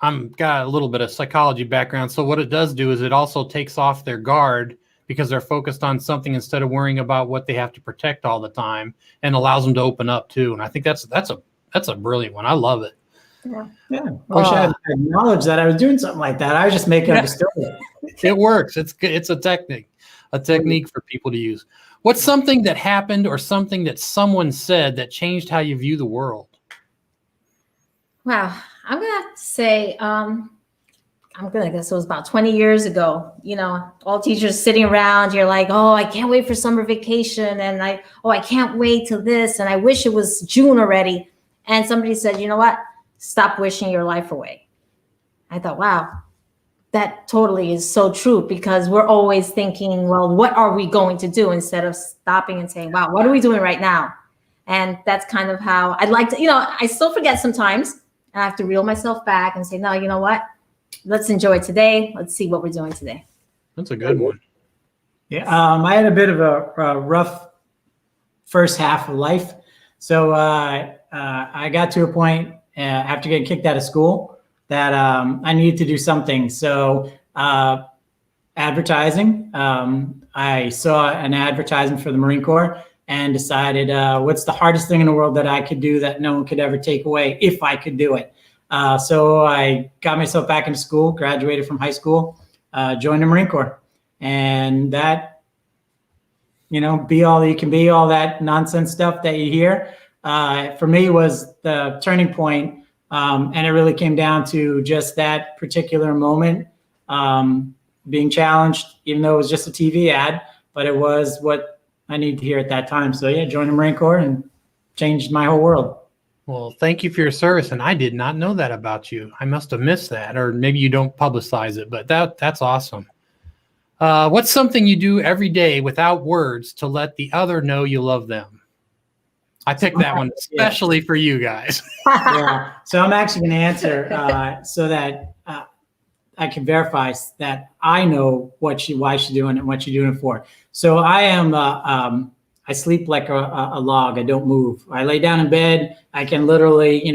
I'm got a little bit of psychology background. So what it does do is it also takes off their guard because they're focused on something instead of worrying about what they have to protect all the time, and allows them to open up too. And I think that's a brilliant one. I love it.
yeah, I wish I had knowledge that I was doing something like that. I was just making up a story.
It works. It's good. It's a technique for people to use. What's something that happened or something that someone said that changed how you view the world?
Wow. I'm going to have to say, I'm going to guess it was about 20 years ago. All teachers sitting around, you're like, oh, I can't wait for summer vacation. And I can't wait till this. And I wish it was June already. And somebody said, you know what? Stop wishing your life away. I thought, wow, that totally is so true, because we're always thinking, well, what are we going to do, instead of stopping and saying, wow, what are we doing right now? And that's kind of how I'd like to, I still forget sometimes. And I have to reel myself back and say, no, you know what? Let's enjoy today. Let's see what we're doing today.
That's a good one.
Yeah, I had a bit of a rough first half of life. So I got to a point after getting kicked out of school that I needed to do something. So advertising, I saw an advertisement for the Marine Corps and decided what's the hardest thing in the world that I could do that no one could ever take away if I could do it. So I got myself back into school, graduated from high school, joined the Marine Corps. And that, be all you can be, all that nonsense stuff that you hear, for me was the turning point. And it really came down to just that particular moment, being challenged, even though it was just a TV ad, but it was what I need to hear at that time. So yeah, joined the Marine Corps and changed my whole world.
Well, thank you for your service. And I did not know that about you. I must have missed that, or maybe you don't publicize it, but that's awesome. What's something you do every day without words to let the other know you love them? I picked that one especially for you guys.
Yeah. So I'm actually going to answer so that I can verify that I know why she's doing it and what she's doing it for. So I am, I sleep like a log. I don't move. I lay down in bed. I can literally,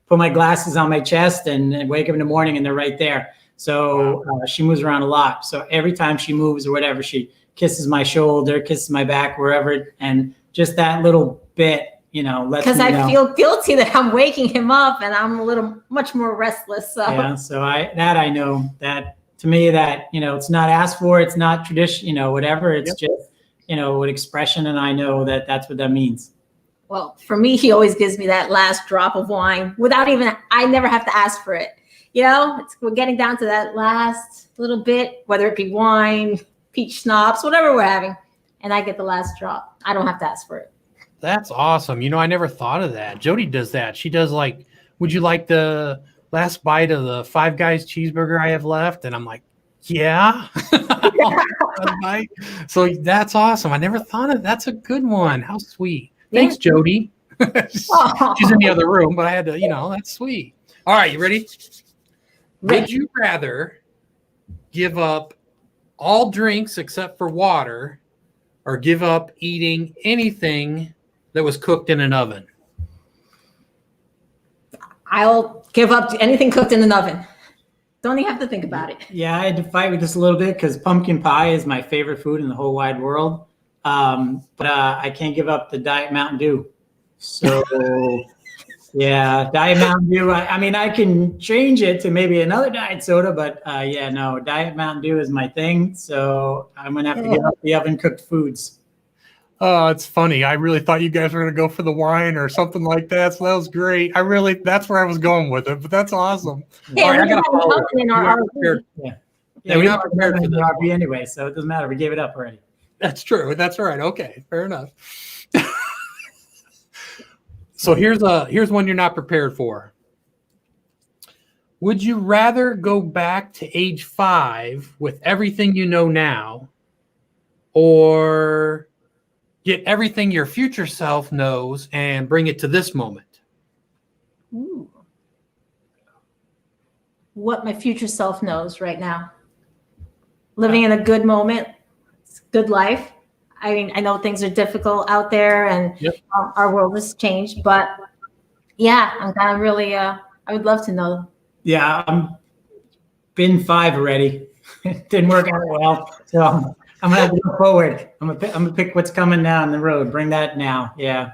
put my glasses on my chest and wake up in the morning and they're right there. So she moves around a lot. So every time she moves or whatever, she kisses my shoulder, kisses my back, wherever. And just that little bit, you know, lets
Because
me
I
know.
feel guilty that I'm waking him up and I'm a little much more restless. So
Yeah, so I know that to me that, you know, it's not asked for, it's not tradition, you know, whatever. It's just, you know, an expression, and I know that that's what that means.
well, for me, he always gives me that last drop of wine without even, I never have to ask for it. You know, we're getting down to that last little bit, whether it be wine, peach schnapps, whatever we're having. And I get the last drop. I don't have to ask for it.
That's awesome. You know, I never thought of that. Jody does that. She does like, would you like the last bite of the Five Guys cheeseburger I have left? And I'm like, yeah. So that's awesome. I never thought of that's a good one. How sweet. Thanks, Jody. She's in the other room, but I had to, you know, that's sweet. All right, you ready?
Ready.
Would you rather give up all drinks except for water or give up eating anything that was cooked in an oven?
I'll give up anything cooked in an oven. Don't even have to think about it.
Yeah, I had to fight with this a little bit because pumpkin pie is my favorite food in the whole wide world. But I can't give up the Diet Mountain Dew. So yeah, Diet Mountain Dew. I mean, I can change it to maybe another diet soda, but yeah, no, Diet Mountain Dew is my thing. So I'm gonna have to give up the oven cooked foods.
Oh, it's funny. I really thought you guys were going to go for the wine or something like that. So that was great. That's where I was going with it, but that's awesome.
Yeah,
All right, I
we
gotta
have
follow
oven
it.
in
You
our
are
RV.
prepared.
Yeah,
Yeah, we're not prepared for
the
this.
RV anyway, so it doesn't matter. We gave it up already.
That's true. That's all right. Okay, fair enough. So here's one you're not prepared for. Would you rather go back to age 5 with everything you know now, or get everything your future self knows and bring it to this moment?
Ooh. What my future self knows right now. Living in a good moment, it's a good life. I mean, I know things are difficult out there and our world has changed, but yeah, I'm kind of really, I would love to know.
Yeah, I'm been 5 already. It didn't work out well, so I'm gonna have to go forward. I'm gonna pick what's coming down the road. Bring that now. Yeah.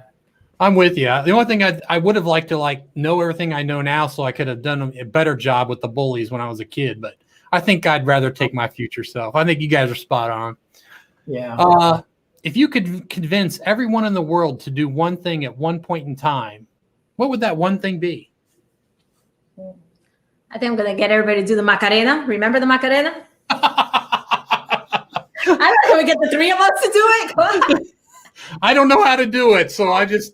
I'm with you. The only thing I would have liked to know everything I know now, so I could have done a better job with the bullies when I was a kid. But I think I'd rather take my future self. I think you guys are spot on.
Yeah.
If you could convince everyone in the world to do one thing at one point in time, what would that one thing be?
I think I'm going to get everybody to do the Macarena. Remember the Macarena? I don't know. Can we get the 3 of us to do it? Come on.
I don't know how to do it, so I'm just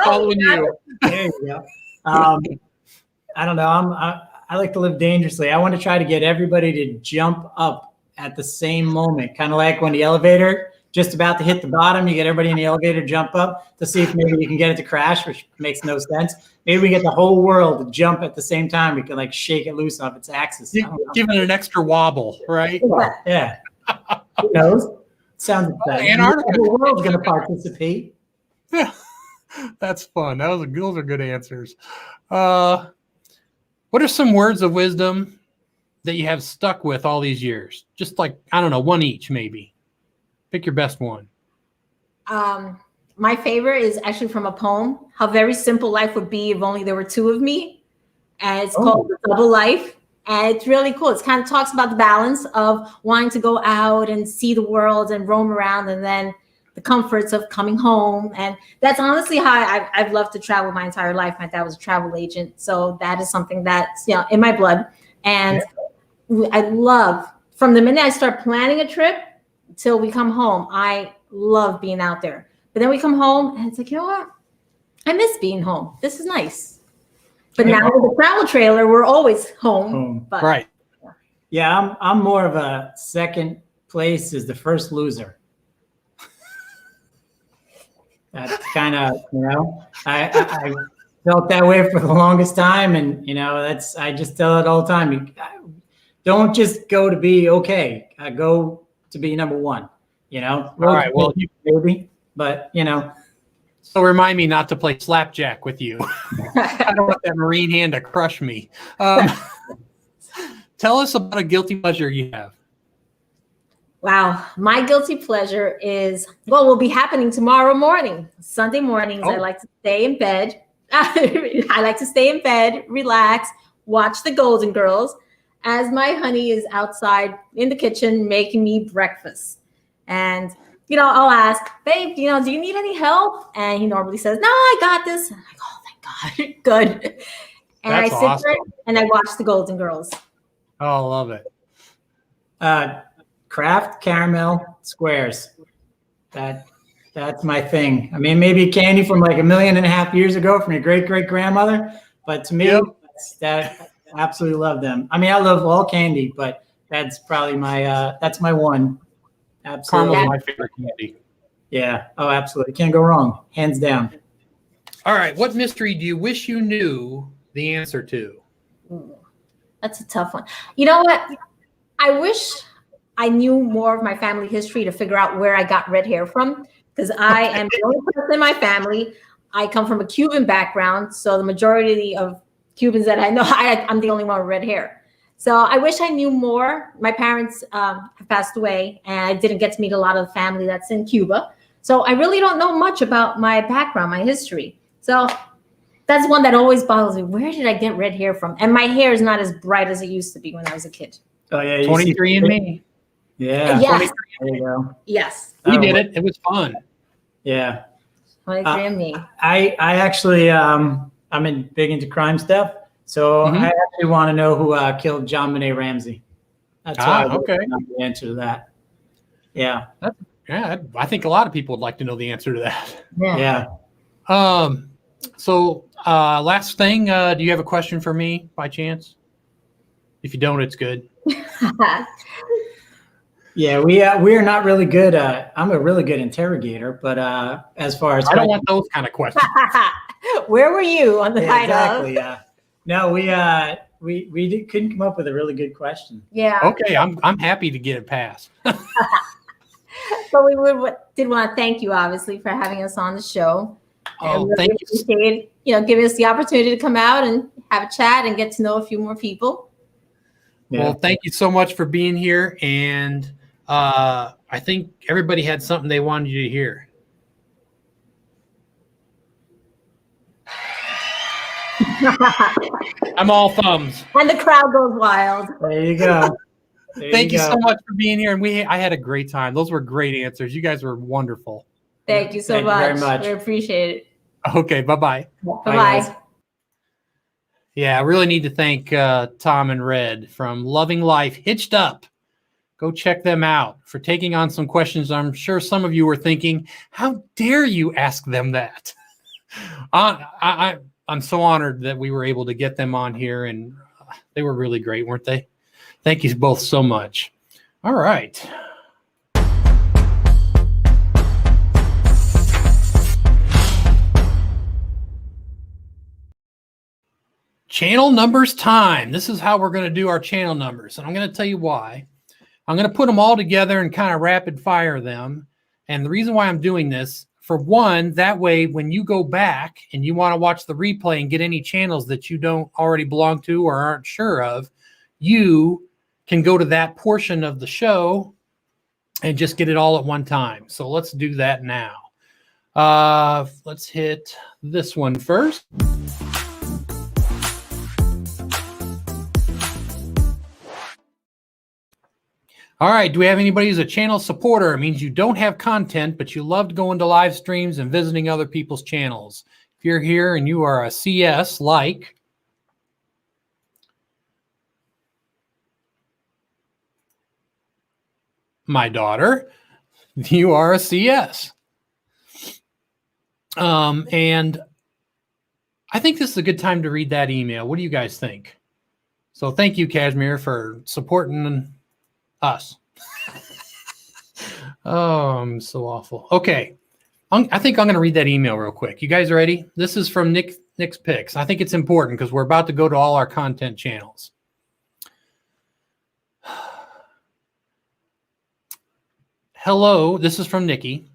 following you.
There you go. I don't know. I like to live dangerously. I want to try to get everybody to jump up at the same moment, kind of like when the elevator just about to hit the bottom, you get everybody in the elevator jump up to see if maybe you can get it to crash, which makes no sense. Maybe we get the whole world to jump at the same time. We can like shake it loose off its axis.
Give it an extra wobble, right?
Yeah. Who knows? Sounds like
Antarctica.
the world's going to participate.
Yeah, that's fun. Those are good answers. What are some words of wisdom that you have stuck with all these years? Just like, I don't know, one each maybe. Pick your best one.
My favorite is actually from a poem, How Very Simple Life Would Be If Only There Were 2 of Me. And it's called The Double Life. And it's really cool. It kind of talks about the balance of wanting to go out and see the world and roam around, and then the comforts of coming home. And that's honestly how I've loved to travel my entire life. My dad was a travel agent. So that is something that's, in my blood. And I love, from the minute I start planning a trip till we come home, I love being out there. But then we come home and it's like, you know what? I miss being home. This is nice. But now with the travel trailer, we're always home. But,
right.
Yeah, I'm more of a second place is the first loser. That's kind of, I felt that way for the longest time. And, I just tell it all the time. Don't just go to be okay. Go to be number one, All
right. Well,
maybe, but,
So remind me not to play slapjack with you. I don't want that marine hand to crush me. Tell us about a guilty pleasure you have.
Wow. My guilty pleasure is, well, will be happening tomorrow morning. Sunday mornings, I
Oh.
like to stay in bed. I like to stay in bed, relax, watch the Golden Girls as my honey is outside in the kitchen making me breakfast. And, I'll ask, babe, do you need any help? And he normally says, no, I got this. And I'm like, oh, thank God. Good. And
That's
I sit there
awesome.
and I watch the Golden Girls.
Oh, I love it.
Kraft caramel squares. That's my thing. I mean, maybe candy from like 1.5 million years ago from your great grandmother, but to me,
Yep.
I absolutely love them. I mean, I love all candy, but that's probably that's my one. Absolutely.
Caramel's my favorite candy.
Yeah. Oh, absolutely. Can't go wrong. Hands down.
All right. What mystery do you wish you knew the answer to?
Ooh, that's a tough one. You know what? I wish I knew more of my family history to figure out where I got red hair from, because I am the only person in my family. I come from a Cuban background, so the majority of Cubans that I know, I'm the only one with red hair. So I wish I knew more. My parents have passed away, and I didn't get to meet a lot of the family that's in Cuba. So I really don't know much about my background, my history. So that's one that always bothers me. Where did I get red hair from? And my hair is not as bright as it used to be when I was a kid.
Oh yeah.
23andMe.
Yeah.
Yes.
There you go.
Yes.
We did it. It was fun.
Yeah.
23andMe.
I actually I'm big into crime stuff, so
Mhm.
I actually want to know who killed John Benet Ramsey. That's why I
okay.
know the answer to that. Yeah.
Yeah, I think a lot of people would like to know the answer to that.
Yeah.
So last thing, do you have a question for me by chance? If you don't, it's good.
Yeah, we are not really good. I'm a really good interrogator, but as far as
I don't want those kind of questions.
Where were you on the night
exactly,
of?
no, we couldn't come up with a really good question.
Yeah.
Okay, I'm happy to get it passed.
So we did want to thank you, obviously, for having us on the show.
Oh,
really
thank you.
appreciate, giving us the opportunity to come out and have a chat and get to know a few more people.
Yeah.
Well, thank you so much for being here, and I think everybody had something they wanted you to hear. I'm all thumbs.
And the crowd goes wild.
There you go.
Thank you so much for being here, and I had a great time. Those were great answers. You guys were wonderful.
Thank you so
Thank you
much.
very much.
We appreciate it.
Okay, bye-bye.
Bye-bye.
guys.
Yeah, I really need to thank Tom and Red from Loving Life Hitched Up. Go check them out for taking on some questions. I'm sure some of you were thinking, how dare you ask them that? I'm so honored that we were able to get them on here, and they were really great, weren't they? Thank you both so much. All right. Channel numbers time. This is how we're going to do our channel numbers, and I'm going to tell you why. I'm going to put them all together and kind of rapid fire them. And the reason why I'm doing this, for one, that way when you go back and you want to watch the replay and get any channels that you don't already belong to or aren't sure of, you can go to that portion of the show and just get it all at one time. So let's do that now. Let's hit this one first. All right, do we have anybody who's a channel supporter? It means you don't have content, but you loved going to live streams and visiting other people's channels. If you're here and you are a CS, like my daughter, you are a CS. And I think this is a good time to read that email. What do you guys think? So thank you, Kashmir, for supporting us. Oh, I'm so awful. Okay. I think I'm going to read that email real quick. You guys ready? This is from Nick's Picks. I think it's important because we're about to go to all our content channels. Hello. This is from Nikki.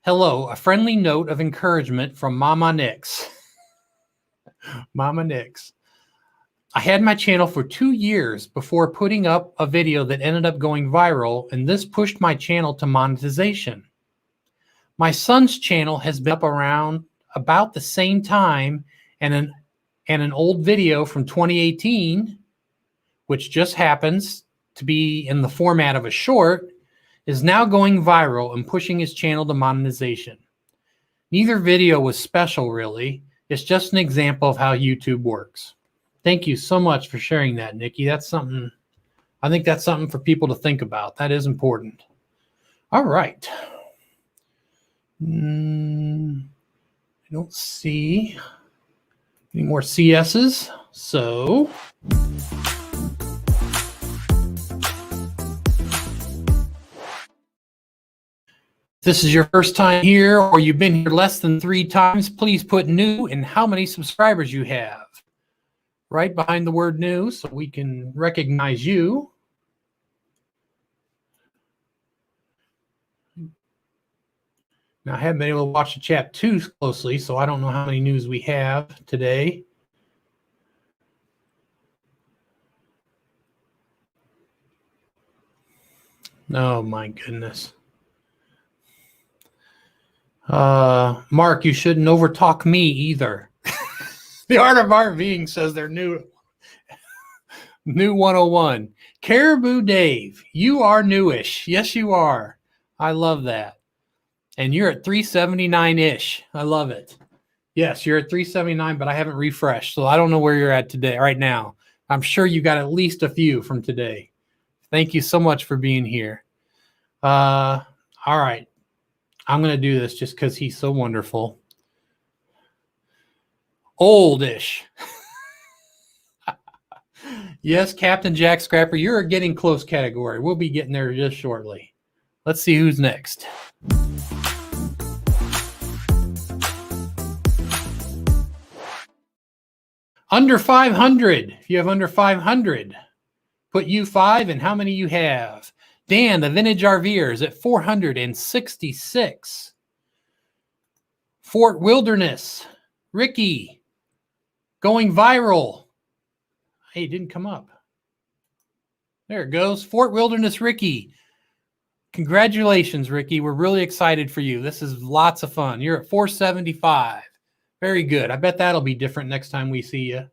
Hello. A friendly note of encouragement from Mama Nix. Mama Nix. I had my channel for 2 years before putting up a video that ended up going viral, and this pushed my channel to monetization. My son's channel has been up around about the same time, and an old video from 2018, which just happens to be in the format of a short, is now going viral and pushing his channel to monetization. Neither video was special, really. It's just an example of how YouTube works. Thank you so much for sharing that, Nikki. That's something, I think that's something for people to think about. That is important. All right. I don't see any more CSs. So if this is your first time here or you've been here less than 3 times, please put new and how many subscribers you have right behind the word new so we can recognize you. Now, I haven't been able to watch the chat too closely, so I don't know how many news we have today. Oh, my goodness. Mark, you shouldn't overtalk me either. The Art of RVing says they're new 101. Caribou Dave, you are newish. Yes, you are. I love that. And you're at 379-ish. I love it. Yes, you're at 379, but I haven't refreshed, so I don't know where you're at today, right now. I'm sure you got at least a few from today. Thank you so much for being here. All right. I'm going to do this just because he's so wonderful. Oldish. Yes, Captain Jack Scrapper, you're a getting close category. We'll be getting there just shortly. Let's see who's next. Under 500. If you have under 500, put U5 and how many you have. Dan, the Vintage RVer, is at 466. Fort Wilderness. Ricky, going viral. Hey, it didn't come up. There it goes. Fort Wilderness Ricky. Congratulations, Ricky. We're really excited for you. This is lots of fun. You're at 475. Very good. I bet that'll be different next time we see you.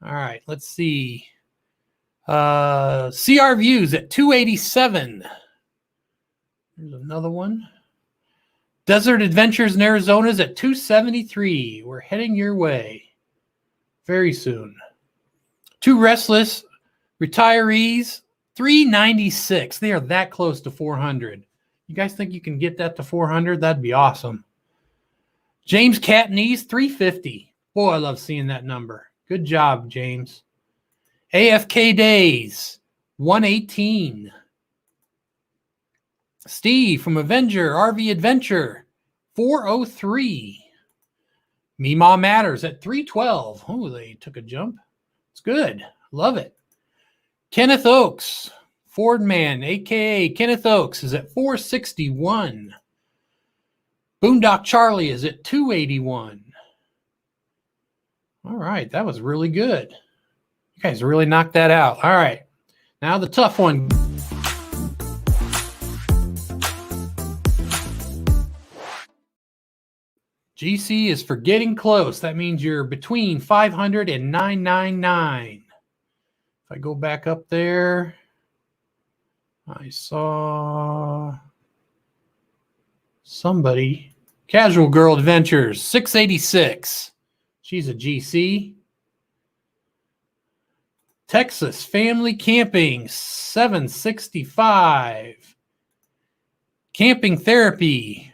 All right, let's see. CR Views at 287. There's another one. Desert Adventures in Arizona is at 273. We're heading your way very soon. Too Restless Retirees, 396. They are that close to 400. You guys think you can get that to 400? That'd be awesome. James Catney's 350. Boy, I love seeing that number. Good job, James. AFK Days, 118. Steve from Avenger RV Adventure, 403. Memaw Matters at 312. Oh, they took a jump. It's good. Love it. Kenneth Oaks, Fordman, a.k.a. Kenneth Oaks, is at 461. Boondock Charlie is at 281. All right, that was really good. You guys really knocked that out. All right, now the tough one. GC is for getting close. That means you're between 500 and 999. If I go back up there, I saw somebody. Casual Girl Adventures, 686. She's a GC. Texas Family Camping, 765. Camping Therapy,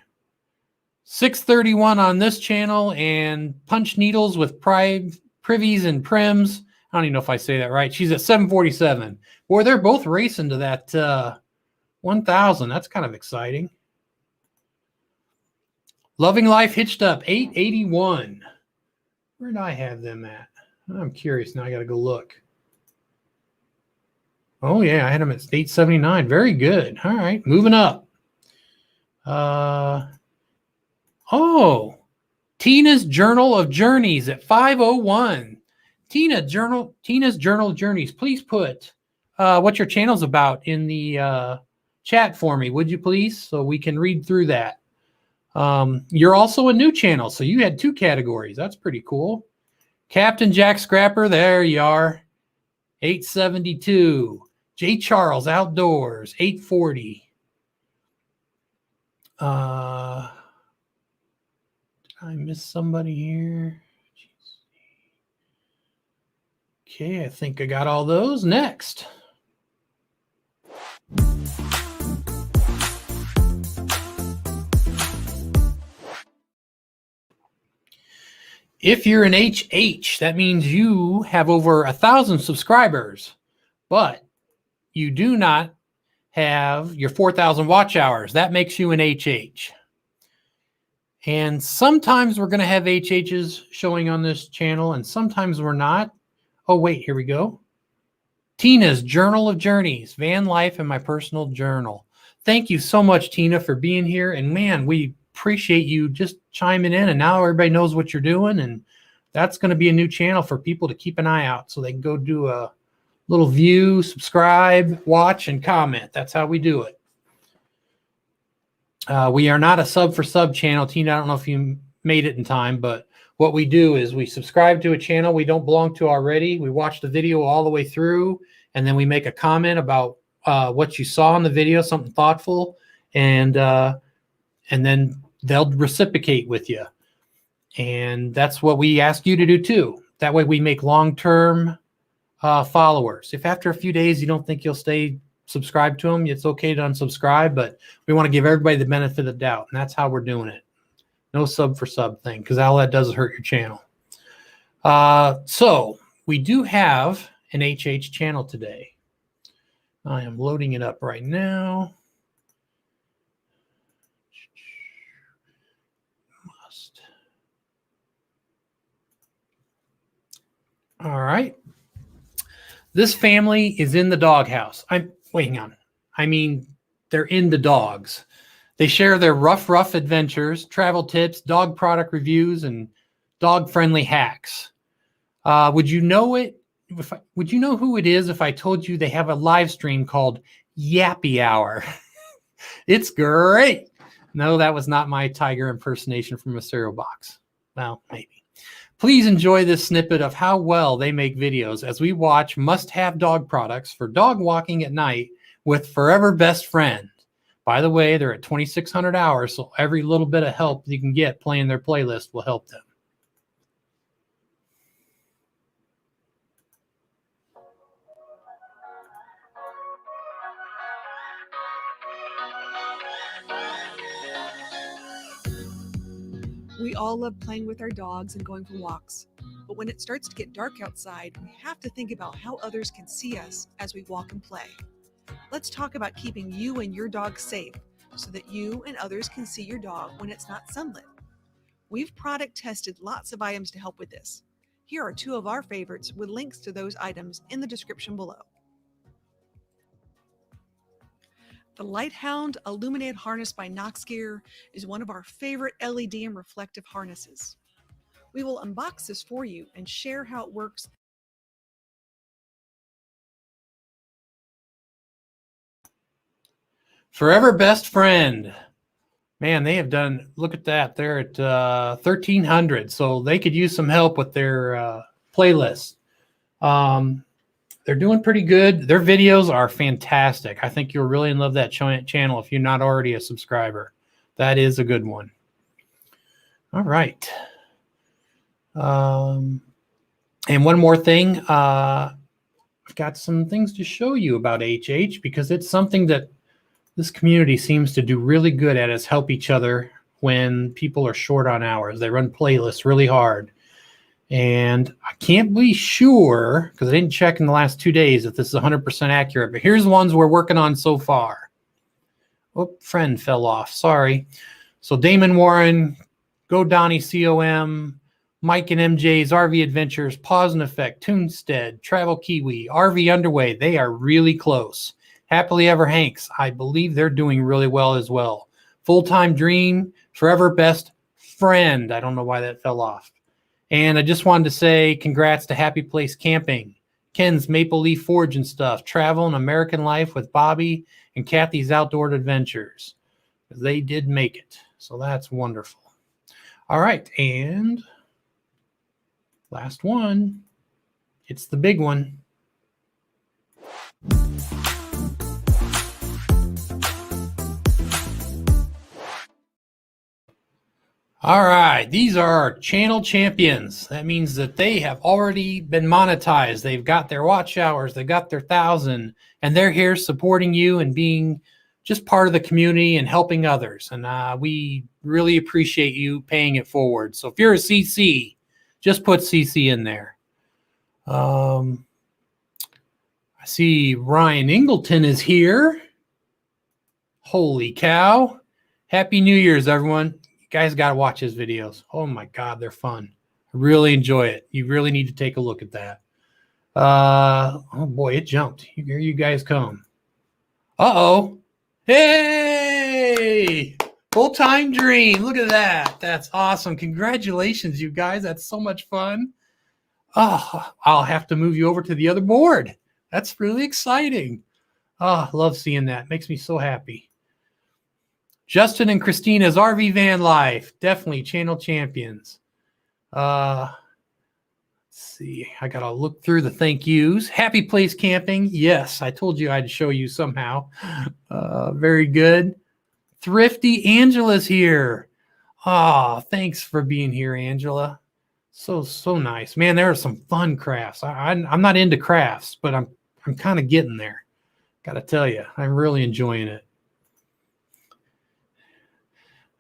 631 on this channel, and Punch Needles with Privies and Prims. I don't even know if I say that right. She's at 747. Boy, they're both racing to that 1,000. That's kind of exciting. Loving Life Hitched Up, 881. Where did I have them at? I'm curious now. I got to go look. Oh, yeah. I had them at 879. Very good. All right. Moving up. Oh, Tina's Journal of Journeys at 501. Tina's Journal Journeys. Please put what your channel's about in the chat for me, would you please? So we can read through that. You're also a new channel, so you had 2 categories. That's pretty cool. Captain Jack Scrapper, there you are. 872. J. Charles Outdoors, 840. Did I miss somebody here? Okay, I think I got all those. Next. If you're an HH, that means you have over 1,000 subscribers, but you do not have your 4,000 watch hours. That makes you an HH. And sometimes we're going to have HHs showing on this channel, and sometimes we're not. Oh, wait, here we go. Tina's Journal of Journeys, Van Life and My Personal Journal. Thank you so much, Tina, for being here. And man, we appreciate you just chiming in, and now everybody knows what you're doing, and that's going to be a new channel for people to keep an eye out so they can go do a little view, subscribe, watch, and comment. That's how we do it. We are not a sub for sub channel. Tina, I don't know if you made it in time, but what we do is we subscribe to a channel we don't belong to already. We watch the video all the way through, and then we make a comment about what you saw in the video, something thoughtful, and then they'll reciprocate with you. And that's what we ask you to do too. That way we make long-term followers. If after a few days you don't think you'll stay subscribed to them, it's okay to unsubscribe, but we want to give everybody the benefit of the doubt, and that's how we're doing it. No sub for sub thing, because all that does is hurt your channel. So we do have an HH channel today. I am loading it up right now. All right. This family is in the doghouse. Wait, hang on. I mean, they're into dogs. They share their rough adventures, travel tips, dog product reviews, and dog-friendly hacks. Would you know it? Would you know who it is if I told you they have a live stream called Yappy Hour? It's great. No, that was not my tiger impersonation from a cereal box. Well, maybe. Please enjoy this snippet of how well they make videos as we watch must-have dog products for dog walking at night with Furever Best Friend. By the way, they're at 2,600 hours, so every little bit of help you can get playing their playlist will help them.
We all love playing with our dogs and going for walks. But when it starts to get dark outside, we have to think about how others can see us as we walk and play. Let's talk about keeping you and your dog safe so that you and others can see your dog when it's not sunlit. We've product tested lots of items to help with this. Here are 2 of our favorites with links to those items in the description below. The Lighthound Illuminated Harness by Knox Gear is one of our favorite LED and reflective harnesses. We will unbox this for you and share how it works.
Furever Best Friend. Man, they have done, look at that. They're at 1,300, so they could use some help with their playlist. They're doing pretty good. Their videos are fantastic. I think you'll really love that channel if you're not already a subscriber. That is a good one. All right. And one more thing. I've got some things to show you about HH because it's something that this community seems to do really good at, is help each other when people are short on hours. They run playlists really hard. And I can't be sure, because I didn't check in the last 2 days, if this is 100% accurate. But here's the ones we're working on so far. Oh, friend fell off. Sorry. So Damon Warren, Go Donnie COM, Mike and MJ's RV Adventures, Pause and Effect, Toonstead, Travel Kiwi, RV Underway. They are really close. Happily Ever Hanks, I believe they're doing really well as well. Full Time Dream, Furever Best Friend. I don't know why that fell off. And I just wanted to say congrats to Happy Place Camping, Ken's Maple Leaf Forge and stuff, Travel and American Life with Bobby and Kathy's Outdoor Adventures. They did make it. So that's wonderful. All right. And last one. It's the big one. All right, these are our channel champions. That means that they have already been monetized. They've got their watch hours, they got their 1,000, and they're here supporting you and being just part of the community and helping others. And we really appreciate you paying it forward. So if you're a CC, just put CC in there. I see Ryan Ingleton is here. Holy cow. Happy New Year's, everyone. Guys got to watch his videos. Oh my God, they're fun. I really enjoy it. You really need to take a look at that. Oh boy, it jumped. Here you guys come. Uh-oh. Hey! Full-time dream. Look at that. That's awesome. Congratulations, you guys. That's so much fun. Oh, I'll have to move you over to the other board. That's really exciting. Oh, I love seeing that. Makes me so happy. Justin and Christina's RV Van Life, definitely channel champions. Let's see, I gotta look through the thank yous. Happy Place Camping, yes, I told you I'd show you somehow. Very good. Thrifty Angela's here. Oh, thanks for being here, Angela. So nice, man. There are some fun crafts. I'm not into crafts, but I'm kind of getting there. Gotta tell you, I'm really enjoying it.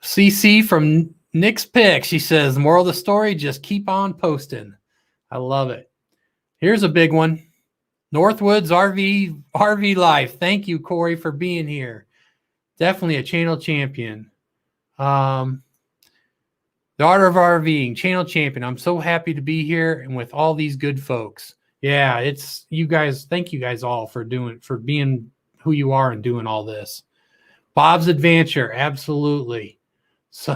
CC from Nick's Pick. She says, moral of the story, just keep on posting. I love it. Here's a big one. Northwoods RV Life. Thank you, Corey, for being here. Definitely a channel champion. The Art of RVing, channel champion. I'm so happy to be here and with all these good folks. Yeah, it's you guys. Thank you guys all for being who you are and doing all this. Bob's Adventure, absolutely. So,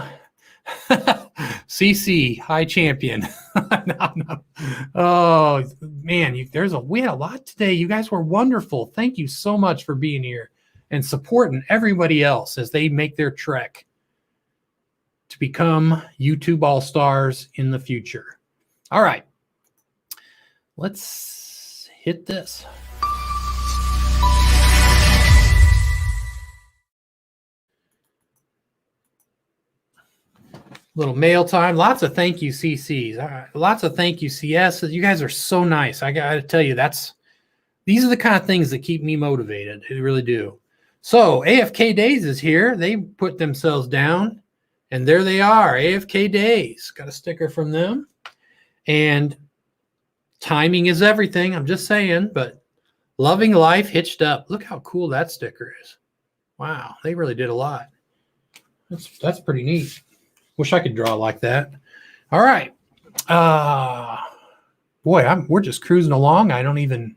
CC, high champion. No. Oh man, we had a lot today. You guys were wonderful. Thank you so much for being here and supporting everybody else as they make their trek to become YouTube All-Stars in the future. All right, let's hit this. Little mail time. Lots of thank you, CCs. Lots of thank you, CS. You guys are so nice. I got to tell you, these are the kind of things that keep me motivated. They really do. So AFK Days is here. They put themselves down, and there they are. AFK Days. Got a sticker from them. And timing is everything. I'm just saying, but loving life hitched up. Look how cool that sticker is. Wow, they really did a lot. That's pretty neat. Wish I could draw like that. All right. Boy, we're just cruising along. I don't even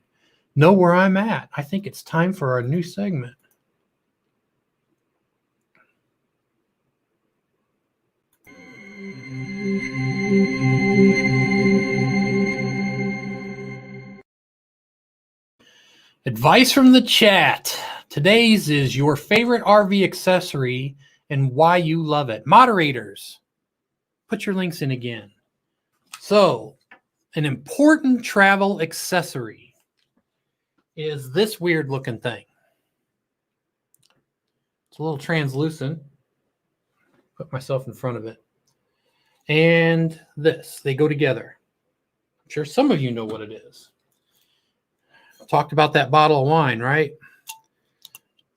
know where I'm at. I think it's time for our new segment. Advice from the chat. Today's is your favorite RV accessory and why you love it. Moderators, put your links in again. So, an important travel accessory is this weird looking thing. It's a little translucent. Put myself in front of it. And this, they go together. I'm sure some of you know what it is. Talked about that bottle of wine, right?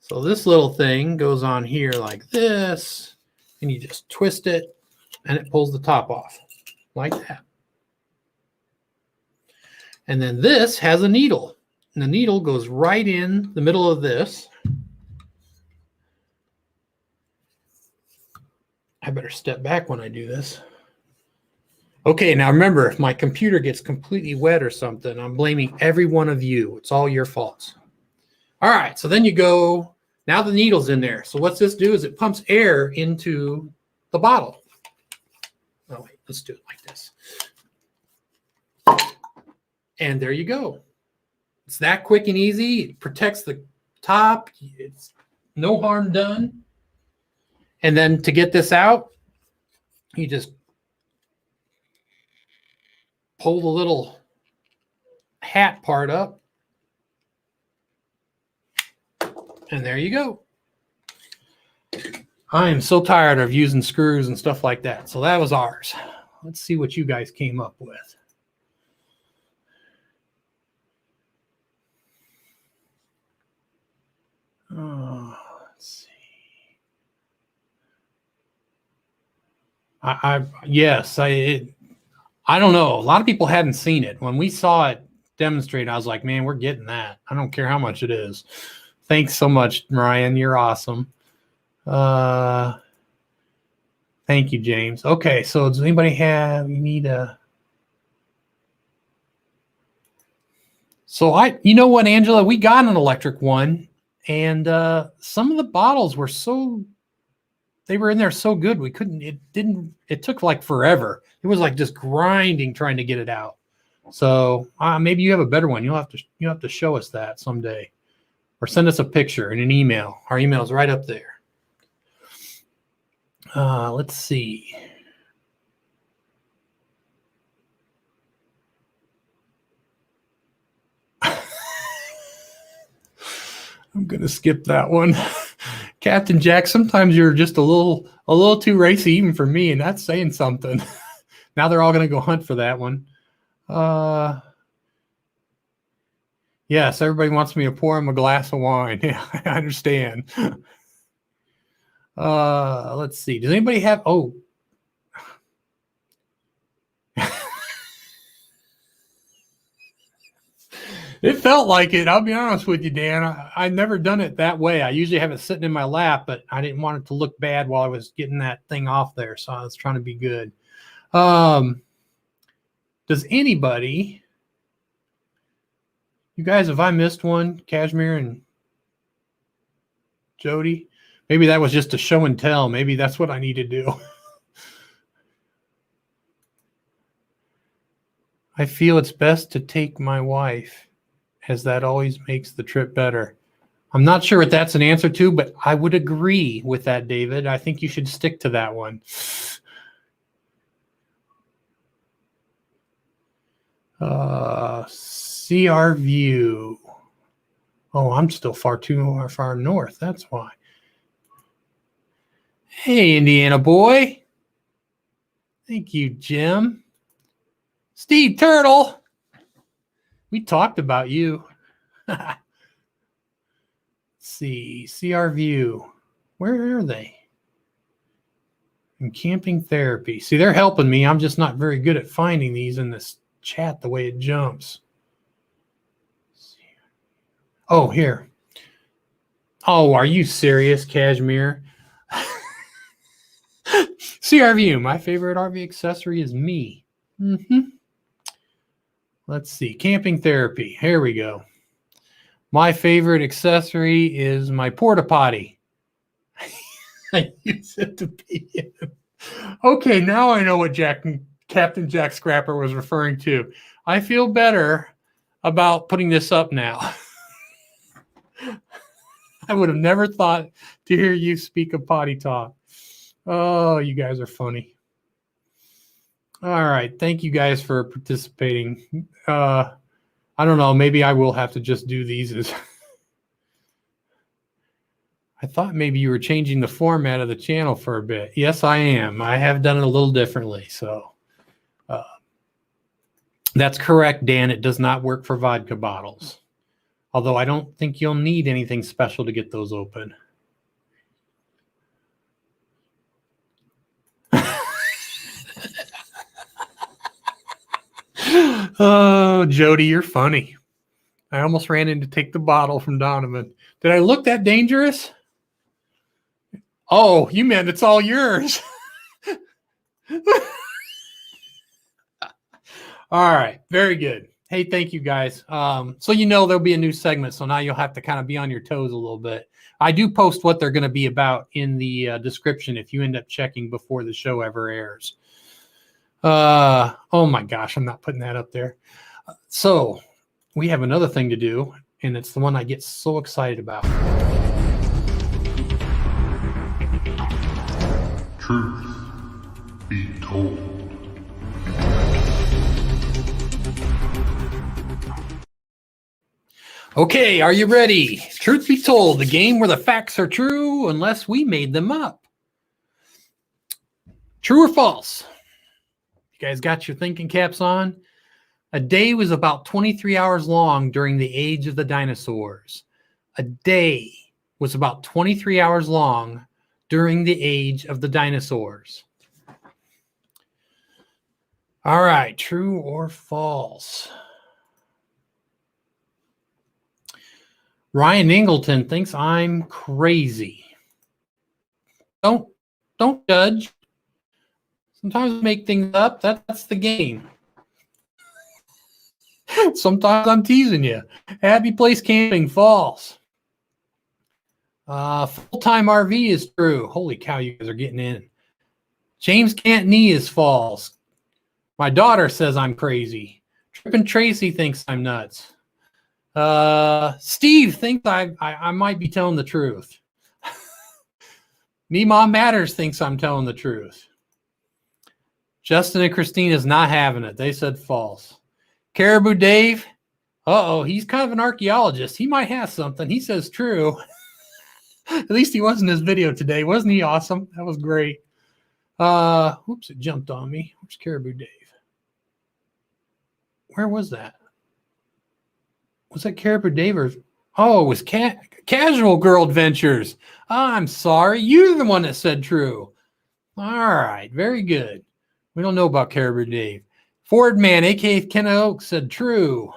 So this little thing goes on here like this, and you just twist it, and it pulls the top off like that. And then this has a needle, and the needle goes right in the middle of this. I better step back when I do this. Okay, now remember, if my computer gets completely wet or something, I'm blaming every one of you. It's all your faults. All right, so then you go. Now the needle's in there. So what's this do is it pumps air into the bottle. Oh, wait, let's do it like this. And there you go. It's that quick and easy. It protects the top. It's no harm done. And then to get this out, you just pull the little hat part up. And there you go. I am so tired of using screws and stuff like that. So that was ours. Let's see what you guys came up with. Oh, let's see. I don't know. A lot of people hadn't seen it. When we saw it demonstrated, I was like, man, we're getting that. I don't care how much it is. Thanks so much, Ryan. You're awesome. Thank you, James. Okay, so does anybody have, you need a... So you know what, Angela, we got an electric one, and some of the bottles were they were in there so good, we couldn't, it took like forever. It was like just grinding trying to get it out. So maybe you have a better one. You'll have to show us that someday, or send us a picture in an email. Our email is right up there. Let's see. I'm going to skip that one. Captain Jack, sometimes you're just a little too racy even for me, and that's saying something. Now they're all going to go hunt for that one. Yes, everybody wants me to pour him a glass of wine. Yeah, I understand. Let's see. Does anybody have, it felt like it. I'll be honest with you, Dan. I've never done it that way. I usually have it sitting in my lap, but I didn't want it to look bad while I was getting that thing off there. So I was trying to be good. Does anybody, you guys, have I missed one? Cashmere and Jody? Maybe that was just a show and tell. Maybe that's what I need to do. I feel it's best to take my wife, as that always makes the trip better. I'm not sure what that's an answer to, but I would agree with that, David. I think you should stick to that one. See our view. Oh, I'm still far north. That's why. Hey, Indiana boy. Thank you, Jim. Steve Turtle. We talked about you. Let's see our view. Where are they? And camping therapy. See, they're helping me. I'm just not very good at finding these in this chat the way it jumps. Oh, here. Oh, are you serious, Cashmere? See our view. My favorite RV accessory is me. Let's see. Camping therapy. Here we go. My favorite accessory is my porta potty. I use it to pee in. Okay, now I know what Captain Jack Scrapper was referring to. I feel better about putting this up now. I would have never thought to hear you speak of potty talk. Oh, you guys are funny. All right. Thank you guys for participating. I don't know. Maybe I will have to just do these as I thought maybe you were changing the format of the channel for a bit. Yes, I am. I have done it a little differently. So that's correct, Dan. It does not work for vodka bottles. Although I don't think you'll need anything special to get those open. Oh, Jody, you're funny. I almost ran in to take the bottle from Donovan. Did I look that dangerous? Oh, you meant it's all yours. All right. Very good. Hey, thank you guys. So there'll be a new segment. So now you'll have to kind of be on your toes a little bit. I do post what they're going to be about in the description if you end up checking before the show ever airs. Oh my gosh, I'm not putting that up there. So we have another thing to do, and it's the one I get so excited about.
Truth be told.
Okay, are you ready? Truth be told, the game where the facts are true unless we made them up. True or false? You guys got your thinking caps on? A day was about 23 hours long during the age of the dinosaurs. A day was about 23 hours long during the age of the dinosaurs. All right, true or false? Ryan Ingleton thinks I'm crazy. Don't judge. Sometimes we make things up. That's the game. Sometimes I'm teasing you. Happy place camping, false. Full-time RV is true. Holy cow, you guys are getting in. James Cantney is false. My daughter says I'm crazy. Trippin' Tracy thinks I'm nuts. Steve thinks I might be telling the truth. Memaw Matters thinks I'm telling the truth. Justin and Christina's not having it. They said false. Caribou Dave, he's kind of an archaeologist. He might have something. He says true. At least he was in his video today. Wasn't he awesome? That was great. Oops, it jumped on me. Where's Caribou Dave? Where was that? Was that Caribou Dave or? Oh, it was Casual Girl Adventures. I'm sorry. You're the one that said true. All right. Very good. We don't know about Caribou Dave. Ford Man, a.k.a. Ken Oak, said true.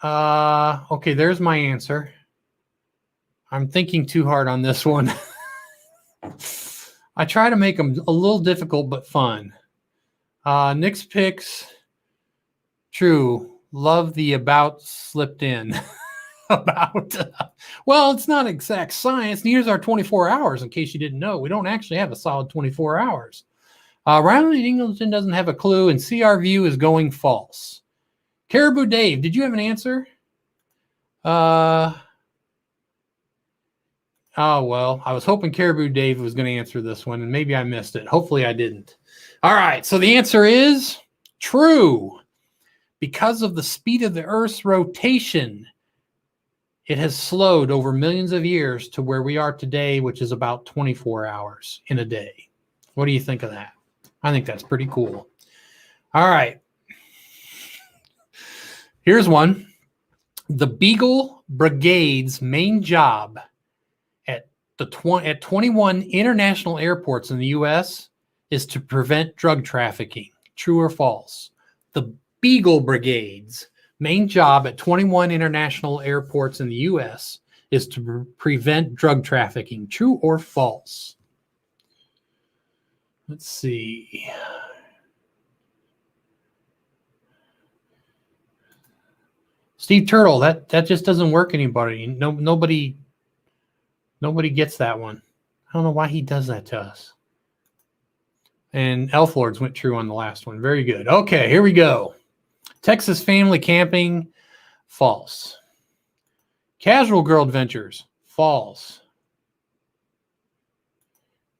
Okay, there's my answer. I'm thinking too hard on this one. I try to make them a little difficult but fun. Nick's picks, true. Love the about slipped in. About. Well, it's not exact science. Neither is our 24 hours, in case you didn't know. We don't actually have a solid 24 hours. Ryan Ingleton doesn't have a clue, and CR View is going false. Caribou Dave, did you have an answer? Oh, well, I was hoping Caribou Dave was going to answer this one, and maybe I missed it. Hopefully I didn't. All right, so the answer is true. Because of the speed of the Earth's rotation, it has slowed over millions of years to where we are today, which is about 24 hours in a day. What do you think of that? I think that's pretty cool. All right. Here's one. The Beagle Brigade's main job at 21 international airports in the U.S. is to prevent drug trafficking. True or false? The Beagle Brigade's main job at 21 international airports in the U.S. is to prevent drug trafficking. True or false? Let's see. Steve Turtle, that just doesn't work anybody. Nobody gets that one. I don't know why he does that to us. And Elf Lords went true on the last one. Very good. Okay, here we go. Texas Family Camping, false. Casual Girl Adventures, false.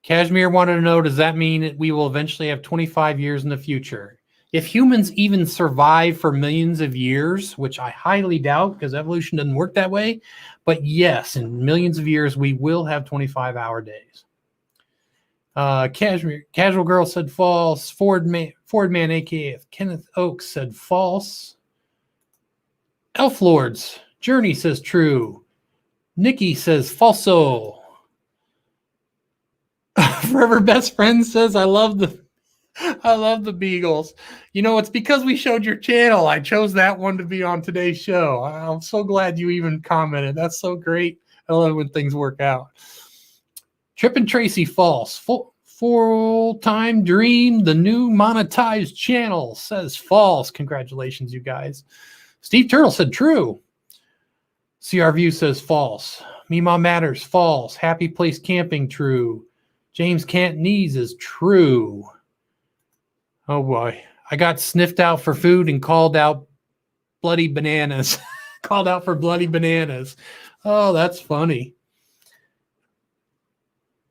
Kashmir wanted to know, does that mean that we will eventually have 25 years in the future? If humans even survive for millions of years, which I highly doubt because evolution doesn't work that way, but yes, in millions of years, we will have 25-hour days. Casual Girl said false. Ford Man, a.k.a. Kenneth Oaks, said false. Elf Lords, Journey says true. Nikki says falso. Forever Best Friend says, I love the Beagles. You know, it's because we showed your channel. I chose that one to be on today's show. I'm so glad you even commented. That's so great. I love when things work out. Trippin' Tracy, false. Full-time Dream, the new monetized channel, says false. Congratulations, you guys. Steve Turtle said true. CR View says false. Memaw Matters, false. Happy Place Camping, true. James Cantonese is true. Oh boy. I got sniffed out for food and called out bloody bananas. Called out for bloody bananas. Oh, that's funny.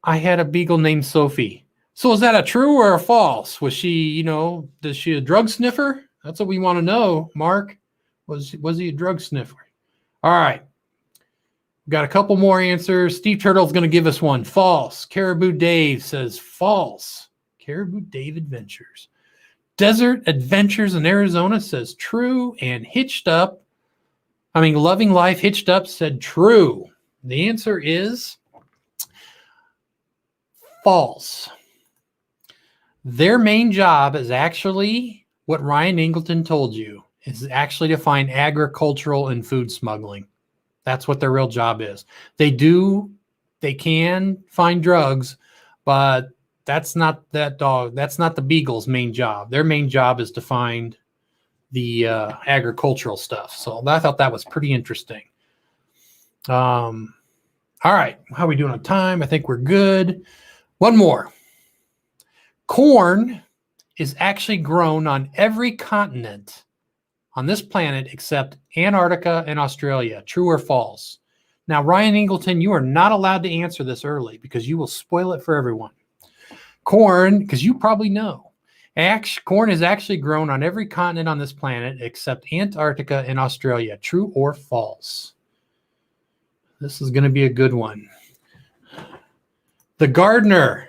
I had a beagle named Sophie. So is that a true or a false? Was she, does she a drug sniffer? That's what we want to know, Mark. Was he a drug sniffer? All right. Got a couple more answers. Steve Turtle's going to give us one. False. Caribou Dave says false. Caribou Dave Adventures. Desert Adventures in Arizona says true. And Loving Life Hitched Up said true. The answer is false. Their main job is actually what Ryan Ingleton told you, is actually to find agricultural and food smuggling. That's what their real job is. They can find drugs, but that's not the beagle's main job. Their main job is to find the agricultural stuff. So I thought that was pretty interesting. All right. How are we doing on time? I think we're good. One more. Corn is actually grown on every continent on this planet except Antarctica and Australia. True or false? Now, Ryan Ingleton, you are not allowed to answer this early because you will spoil it for everyone. Corn, because you probably know, corn is actually grown on every continent on this planet except Antarctica and Australia. True or false? This is going to be a good one. The Gardener.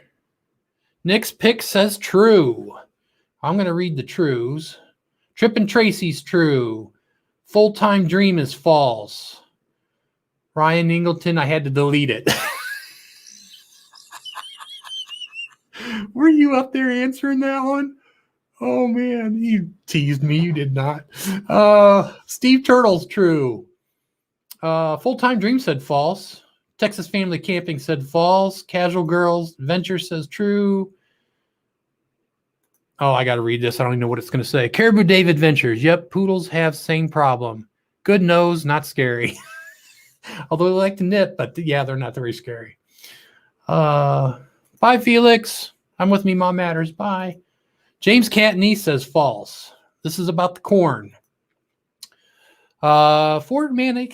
Nick's pick says true. I'm going to read the trues. Trip and Tracy's true. Full-Time Dream is false. Ryan Ingleton, I had to delete it. Were you up there answering that one? Oh, man. You teased me. You did not. Steve Turtle's true. Full-Time Dream said false. Texas Family Camping said false. Casual Girls Adventure says true. Oh, I got to read this. I don't even know what it's going to say. Caribou Dave Adventures. Yep, poodles have same problem. Good nose, not scary. Although they like to nip, but yeah, they're not very scary. Bye, Felix. I'm with Memaw Matters. Bye. James Catney says false. This is about the corn. Ford Man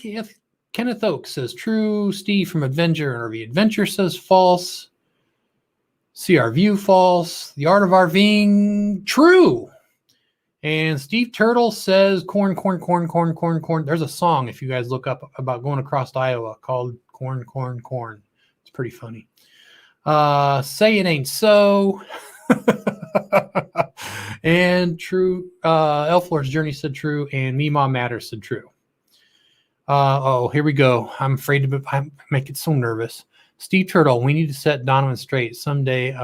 Kenneth Oaks says true. Steve from Adventure and RV Adventure says false. CR View false. The Art of RVing true. And Steve Turtle says corn. There's a song if you guys look up about going across Iowa called Corn. It's pretty funny. Say it ain't so. And true. Elflor's Journey said true. And Memaw Matters said true. Here we go. I'm afraid to I make it so nervous. Steve Turtle, we need to set Donovan straight someday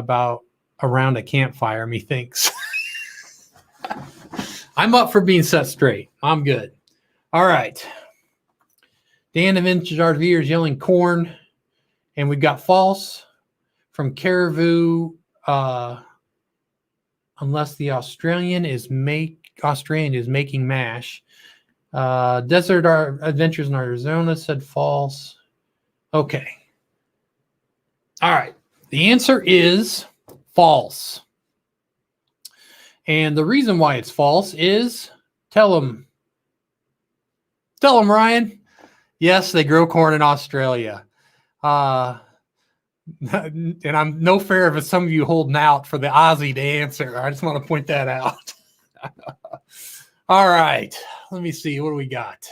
around a campfire, methinks. I'm up for being set straight. I'm good. All right. Dan the Vintage RVers yelling corn. And we got false from Caribou. Unless the Australian is making mash. Desert Adventures in Arizona said false. Okay. All right. The answer is false. And the reason why it's false is, tell them, Ryan. Yes, they grow corn in Australia. And I'm no fair if it's some of you holding out for the Aussie to answer. I just want to point that out. All right. Let me see. What do we got?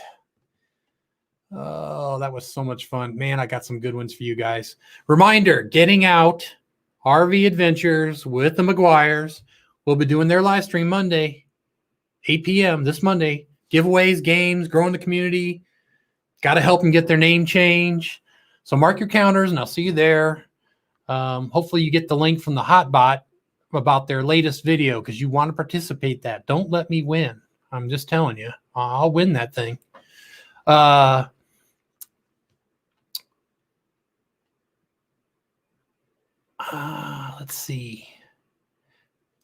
Oh, that was so much fun. Man, I got some good ones for you guys. Reminder, Getting Out RV Adventures with the McGuires. We'll be doing their live stream Monday, 8 p.m. this Monday. Giveaways, games, growing the community. Got to help them get their name change. So mark your counters, and I'll see you there. Hopefully you get the link from the Hotbot about their latest video because you want to participate that. Don't let me win. I'm just telling you. I'll win that thing. Let's see.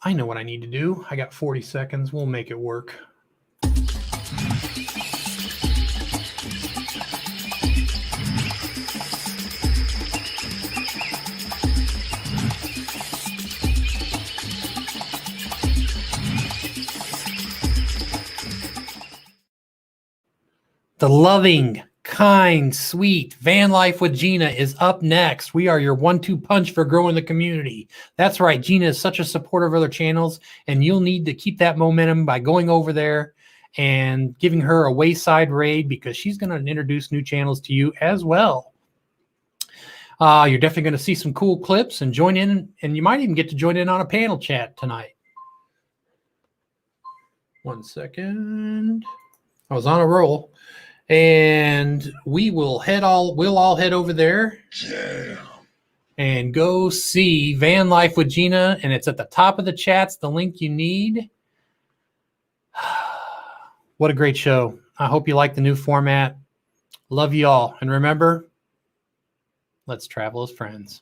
I know what I need to do. I got 40 seconds. We'll make it work. The loving, kind, sweet Van Life with Gina is up next. We are your 1-2 punch for growing the community. That's right. Gina is such a supporter of other channels, and you'll need to keep that momentum by going over there and giving her a Wayside raid, because she's going to introduce new channels to you as well. You're definitely going to see some cool clips and join in, and you might even get to join in on a panel chat tonight. 1 second. I was on a roll. And we'll all head over there and go see Van Life with Gina. And it's at the top of the chats, the link you need. What a great show. I hope you like the new format. Love you all. And remember, let's travel as friends.